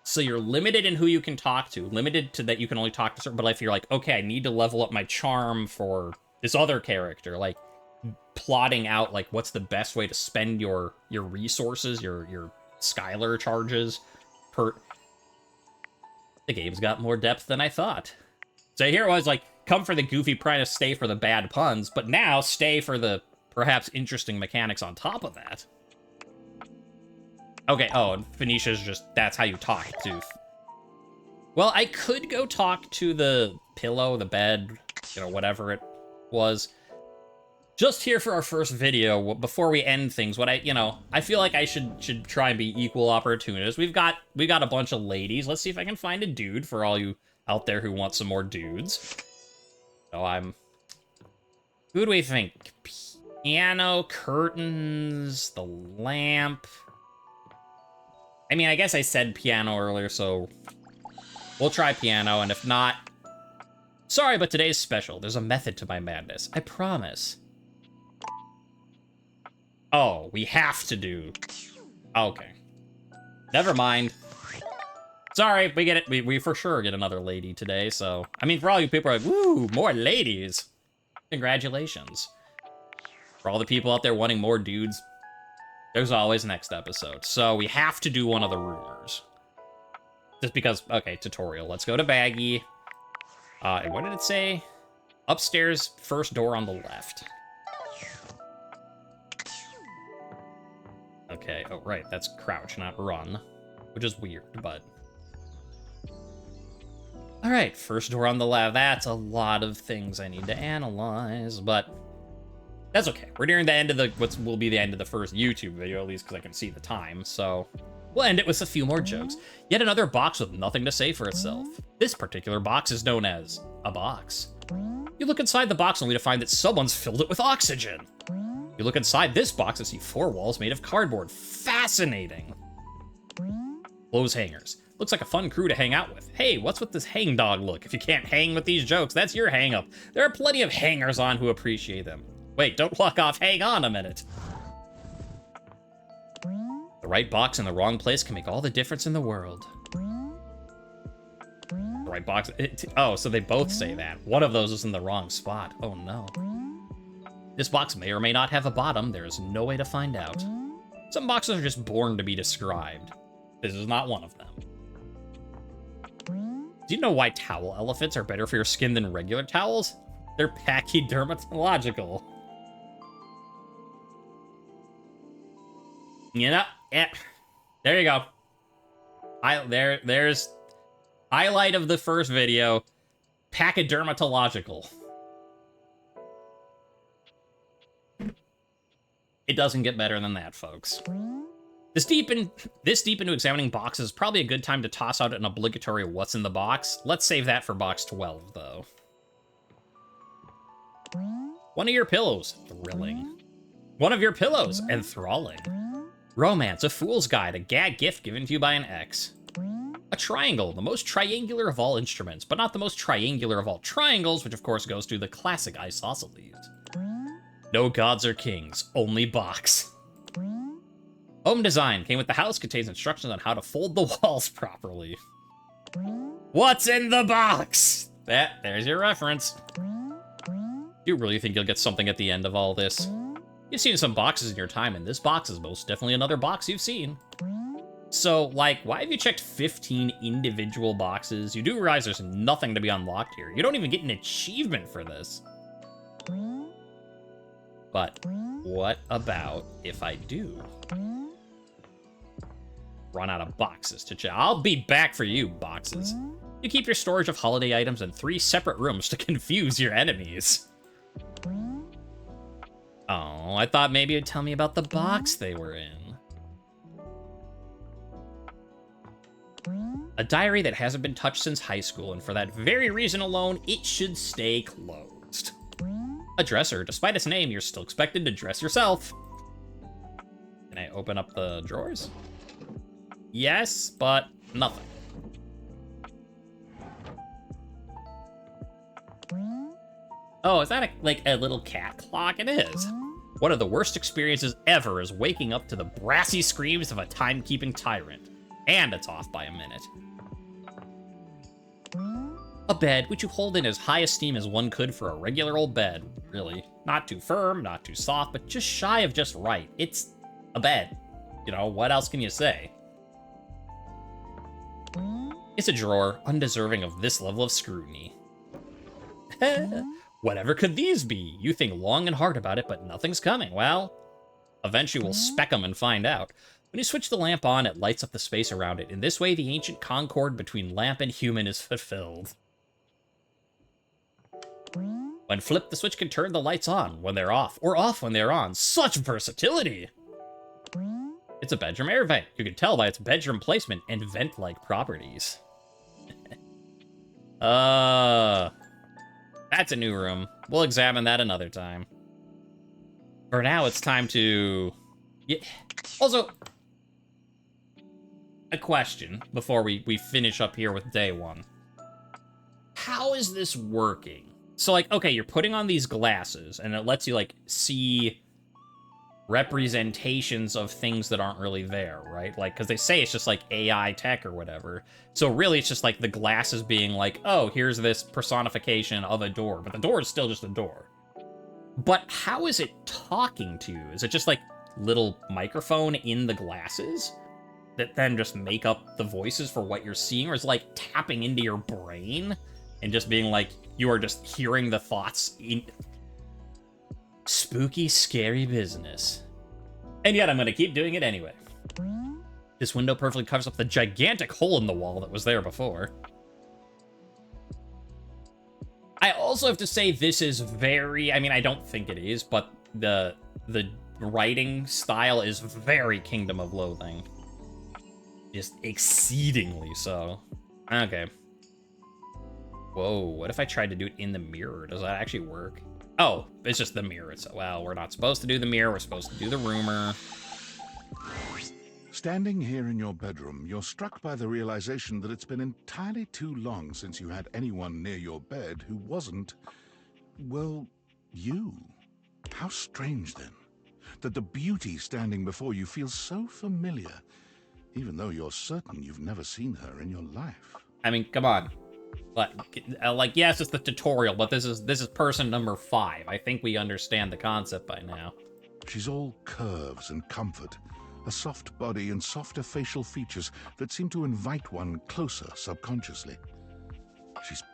So you're limited in who you can talk to, limited to that you can only talk to certain... But if you're like, okay, I need to level up my charm for this other character, like... plotting out like what's the best way to spend your resources, your Skylar charges per... The game's got more depth than I thought. So here it was like, come for the goofy price, stay for the bad puns, but now stay for the perhaps interesting mechanics on top of that. Okay, oh, and Phoenicia's just, that's how you talk to... Well, I could go talk to the pillow, the bed, you know, whatever it was. Just here for our first video, before we end things, I feel like I should try and be equal opportunists. We got a bunch of ladies. Let's see if I can find a dude for all you out there who want some more dudes. So who do we think? Piano, curtains, the lamp. I mean, I guess I said piano earlier, so we'll try piano, and if not, sorry, but today's special. There's a method to my madness. I promise. Oh, we have to do... Okay. Never mind. Sorry, we get it. We for sure get another lady today, so... I mean, for all you people who are like, woo, more ladies. Congratulations. For all the people out there wanting more dudes, there's always next episode. So we have to do one of the rulers. Just because... Okay, tutorial. Let's go to Baggy. What did it say? Upstairs, first door on the left. Okay, oh right, that's crouch, not run. Which is weird, but... Alright, first door on the left. That's a lot of things I need to analyze, but... That's okay. We're nearing the end of what will be the end of the first YouTube video, at least because I can see the time, so... We'll end it with a few more jokes. Yet another box with nothing to say for itself. This particular box is known as a box. You look inside the box only to find that someone's filled it with oxygen. You look inside this box and see 4 walls made of cardboard. Fascinating. Clothes hangers. Looks like a fun crew to hang out with. Hey, what's with this hang dog look? If you can't hang with these jokes, that's your hang up. There are plenty of hangers on who appreciate them. Wait, don't walk off, hang on a minute. The right box in the wrong place can make all the difference in the world. The right box... Oh, so they both say that. One of those is in the wrong spot. Oh no. This box may or may not have a bottom. There is no way to find out. Some boxes are just born to be described. This is not one of them. Do you know why towel elephants are better for your skin than regular towels? They're pachydermatological. You know, yeah. There you go. There's highlight of the first video. Pachydermatological. It doesn't get better than that, folks. This deep into examining boxes is probably a good time to toss out an obligatory what's in the box. Let's save that for box 12, though. One of your pillows. Thrilling. One of your pillows. Enthralling. Romance, a fool's guide, a gag gift given to you by an ex. A triangle, the most triangular of all instruments, but not the most triangular of all triangles, which of course goes to the classic isosceles. No gods or kings, only box. Home design came with the house, contains instructions on how to fold the walls properly. What's in the box? There's your reference. You really think you'll get something at the end of all this? You've seen some boxes in your time, and this box is most definitely another box you've seen. So, like, why have you checked 15 individual boxes? You do realize there's nothing to be unlocked here. You don't even get an achievement for this. But what about if I do run out of boxes to check? I'll be back for you, boxes. You keep your storage of holiday items in 3 separate rooms to confuse your enemies. Oh, I thought maybe you'd tell me about the box they were in. A diary that hasn't been touched since high school, and for that very reason alone, it should stay closed. A dresser. Despite its name, you're still expected to dress yourself. Can I open up the drawers? Yes, but nothing. Oh, is that like a little cat clock? It is. One of the worst experiences ever is waking up to the brassy screams of a timekeeping tyrant. And it's off by a minute. A bed, which you hold in as high esteem as one could for a regular old bed. Really. Not too firm, not too soft, but just shy of just right. It's a bed. You know, what else can you say? It's a drawer, undeserving of this level of scrutiny. Whatever could these be? You think long and hard about it, but nothing's coming. Well, eventually we'll spec them and find out. When you switch the lamp on, it lights up the space around it. In this way, the ancient concord between lamp and human is fulfilled. When flipped, the switch can turn the lights on when they're off, or off when they're on. Such versatility! It's a bedroom air vent. You can tell by its bedroom placement and vent-like properties. That's a new room. We'll examine that another time. For now, it's time to... Yeah. Also, a question before we finish up here with day one. How is this working? So, like, okay, you're putting on these glasses, and it lets you, like, see representations of things that aren't really there, right? Like, because they say it's just, like, AI tech or whatever. So, really, it's just, like, the glasses being like, oh, here's this personification of a door. But the door is still just a door. But how is it talking to you? Is it just, like, little microphone in the glasses that then just make up the voices for what you're seeing? Or is it, like, tapping into your brain and just being like, you are just hearing the thoughts in... Spooky, scary business. And yet I'm going to keep doing it anyway. This window perfectly covers up the gigantic hole in the wall that was there before. I also have to say this is very... I mean, I don't think it is, but the writing style is very Kingdom of Loathing. Just exceedingly so. Okay. Whoa, what if I tried to do it in the mirror? Does that actually work? Oh, it's just the mirror itself. Well, we're not supposed to do the mirror, we're supposed to do the rumor. Standing here in your bedroom, you're struck by the realization that it's been entirely too long since you had anyone near your bed who wasn't, well, you. How strange, then, that the beauty standing before you feels so familiar, even though you're certain you've never seen her in your life. I mean, come on. Like, yes, it's the tutorial, but this is person number 5. I think we understand the concept by now. She's all curves and comfort, a soft body and softer facial features that seem to invite one closer subconsciously.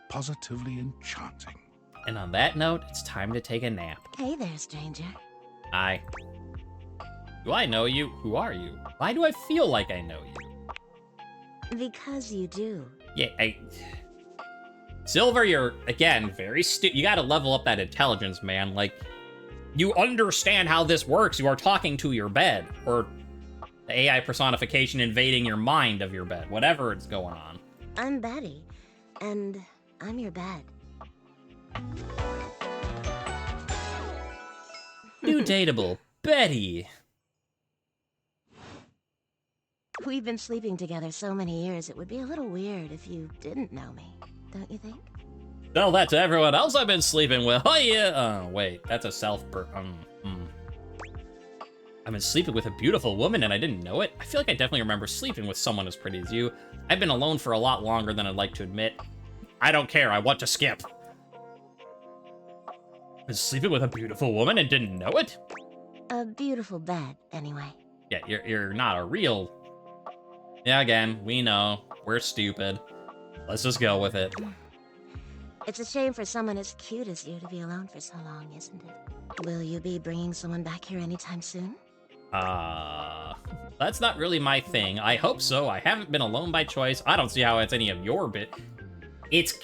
positively enchanting. And on that note, it's time to take a nap. Hey there, stranger. Hi. Do I know you? Who are you? Why do I feel like I know you? Because you do. Yeah, Silver, you're, again, very you gotta level up that intelligence, man. Like, you understand how this works. You are talking to your bed. Or the AI personification invading your mind of your bed. Whatever is going on. I'm Betty, and I'm your bed. New dateable, Betty. We've been sleeping together so many years, it would be a little weird if you didn't know me, don't you think? Tell that to everyone else I've been sleeping with. Oh, yeah. Oh, wait. That's a I've been sleeping with a beautiful woman and I didn't know it. I feel like I definitely remember sleeping with someone as pretty as you. I've been alone for a lot longer than I'd like to admit. I don't care. I want to skip. I've been sleeping with a beautiful woman and didn't know it? A beautiful bed, anyway. Yeah, you're not a real... Yeah, again, we know. We're stupid. Let's just go with it. It's a shame for someone as cute as you to be alone for so long, isn't it? Will you be bringing someone back here anytime soon? That's not really my thing. I hope so. I haven't been alone by choice. I don't see how it's any of your bit. It's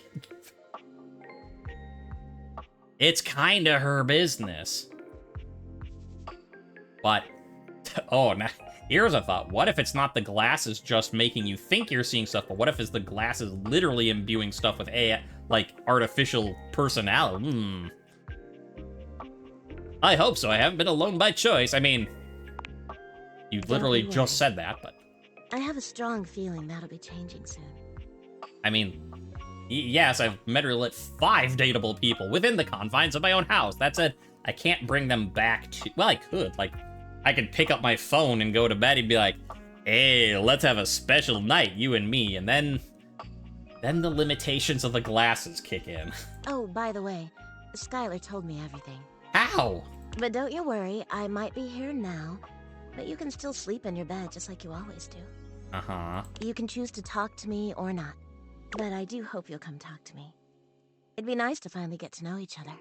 kinda her business. But, oh, now, here's a thought. What if it's not the glasses just making you think you're seeing stuff, but what if it's the glasses literally imbuing stuff with AI, like, artificial personality? I hope so. I haven't been alone by choice. I mean, you literally just said that, but... I have a strong feeling that'll be changing soon. I mean, yes, I've met or lit 5 dateable people within the confines of my own house. That said, I can't bring them back to... Well, I could. Like, I could pick up my phone and go to bed and be like, hey, let's have a special night, you and me. And then the limitations of the glasses kick in. Oh, by the way, Skylar told me everything. How? But don't you worry, I might be here now, but you can still sleep in your bed just like you always do. Uh-huh. You can choose to talk to me or not, but I do hope you'll come talk to me. It'd be nice to finally get to know each other.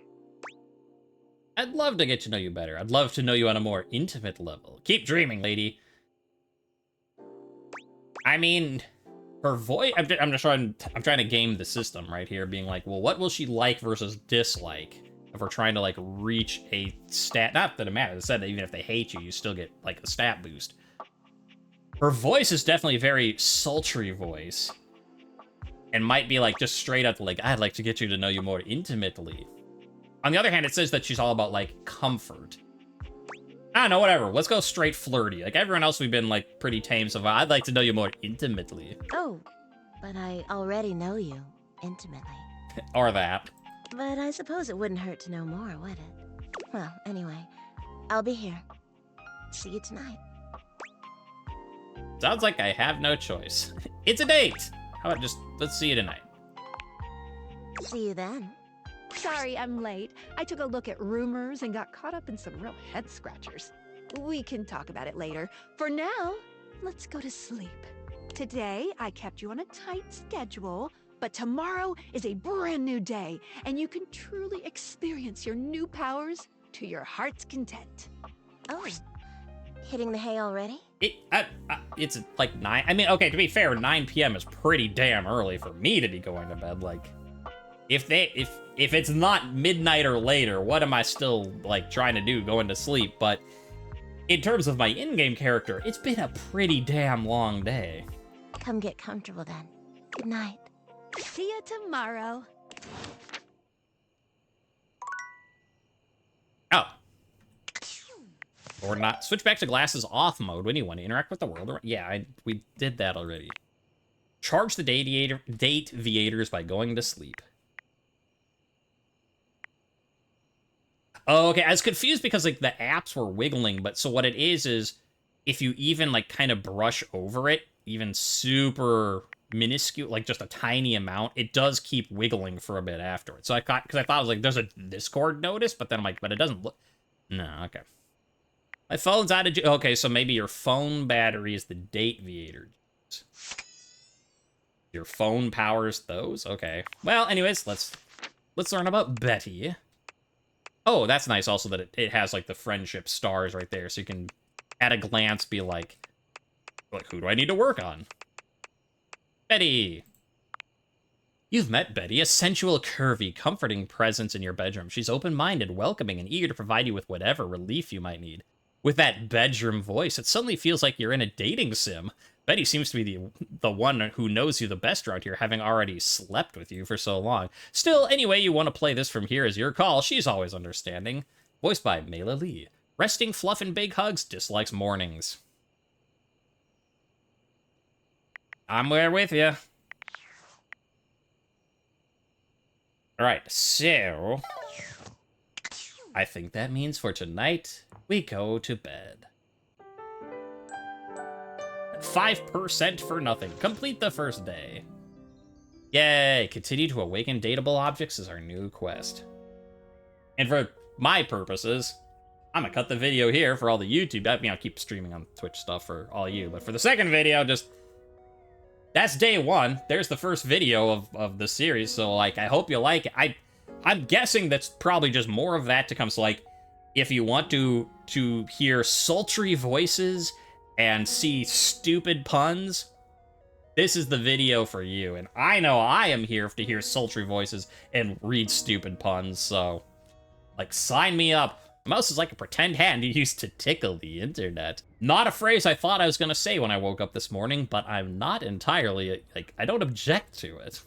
I'd love to get to know you better. I'd love to know you on a more intimate level. Keep dreaming, lady. I mean, her voice... I'm trying to game the system right here, being like, well, what will she like versus dislike if we're trying to, like, reach a stat... Not that it matters. It said that even if they hate you, you still get, like, a stat boost. Her voice is definitely a very sultry voice. And might be, like, just straight up, like, I'd like to get you to know you more intimately. On the other hand, it says that she's all about, like, comfort. I don't know, whatever. Let's go straight flirty. Like, everyone else we've been, like, pretty tame so far. I'd like to know you more intimately. Oh, but I already know you intimately. Or that. But I suppose it wouldn't hurt to know more, would it? Well, anyway, I'll be here. See you tonight. Sounds like I have no choice. It's a date! How about just, let's see you tonight. See you then. Sorry I'm late. I took a look at rumors and got caught up in some real head scratchers. We can talk about it later. For now, let's go to sleep. Today, I kept you on a tight schedule, but tomorrow is a brand new day, and you can truly experience your new powers to your heart's content. Oh, hitting the hay already? It's like 9. I mean, okay, to be fair, 9 p.m. is pretty damn early for me to be going to bed. Like, if it's not midnight or later, what am I still, like, trying to do, going to sleep? But in terms of my in-game character, it's been a pretty damn long day. Come get comfortable then. Good night. See you tomorrow. Oh. Or not. Switch back to glasses off mode when you want to interact with the world. Yeah, we did that already. Charge the date viators by going to sleep. Oh, okay, I was confused because, like, the apps were wiggling, but so what it is if you even, like, kind of brush over it, even super minuscule, like just a tiny amount, it does keep wiggling for a bit afterwards. So because I thought it was like, there's a Discord notice, but then I'm like, but it doesn't look... No, okay. My phone's out of... Okay, so maybe your phone battery is the date viator. Your phone powers those? Okay. Well, anyways, let's learn about Betty. Oh, that's nice also that it has, like, the friendship stars right there, so you can, at a glance, be like, who do I need to work on? Betty! You've met Betty, a sensual, curvy, comforting presence in your bedroom. She's open-minded, welcoming, and eager to provide you with whatever relief you might need. With that bedroom voice, it suddenly feels like you're in a dating sim. Betty seems to be the one who knows you the best around here, having already slept with you for so long. Still, any way you want to play this from here is your call. She's always understanding. Voiced by Mela Lee. Resting, fluff, and big hugs, dislikes mornings. I'm there with you. Alright, so... I think that means for tonight, we go to bed. 5% for nothing. Complete the first day. Yay! Continue to awaken dateable objects is our new quest. And for my purposes, I'm gonna cut the video here for all the YouTube. I mean, I'll keep streaming on Twitch stuff for all you, but for the second video, just... That's day one. There's the first video of the series, so, like, I hope you like it. I'm guessing that's probably just more of that to come, so, like, if you want to hear sultry voices and see stupid puns, this is the video for you. And I know I am here to hear sultry voices and read stupid puns, so, like, sign me up. Mouse is like a pretend hand you use to tickle the internet. Not a phrase I thought I was gonna say when I woke up this morning, but I'm not entirely, like, I don't object to it.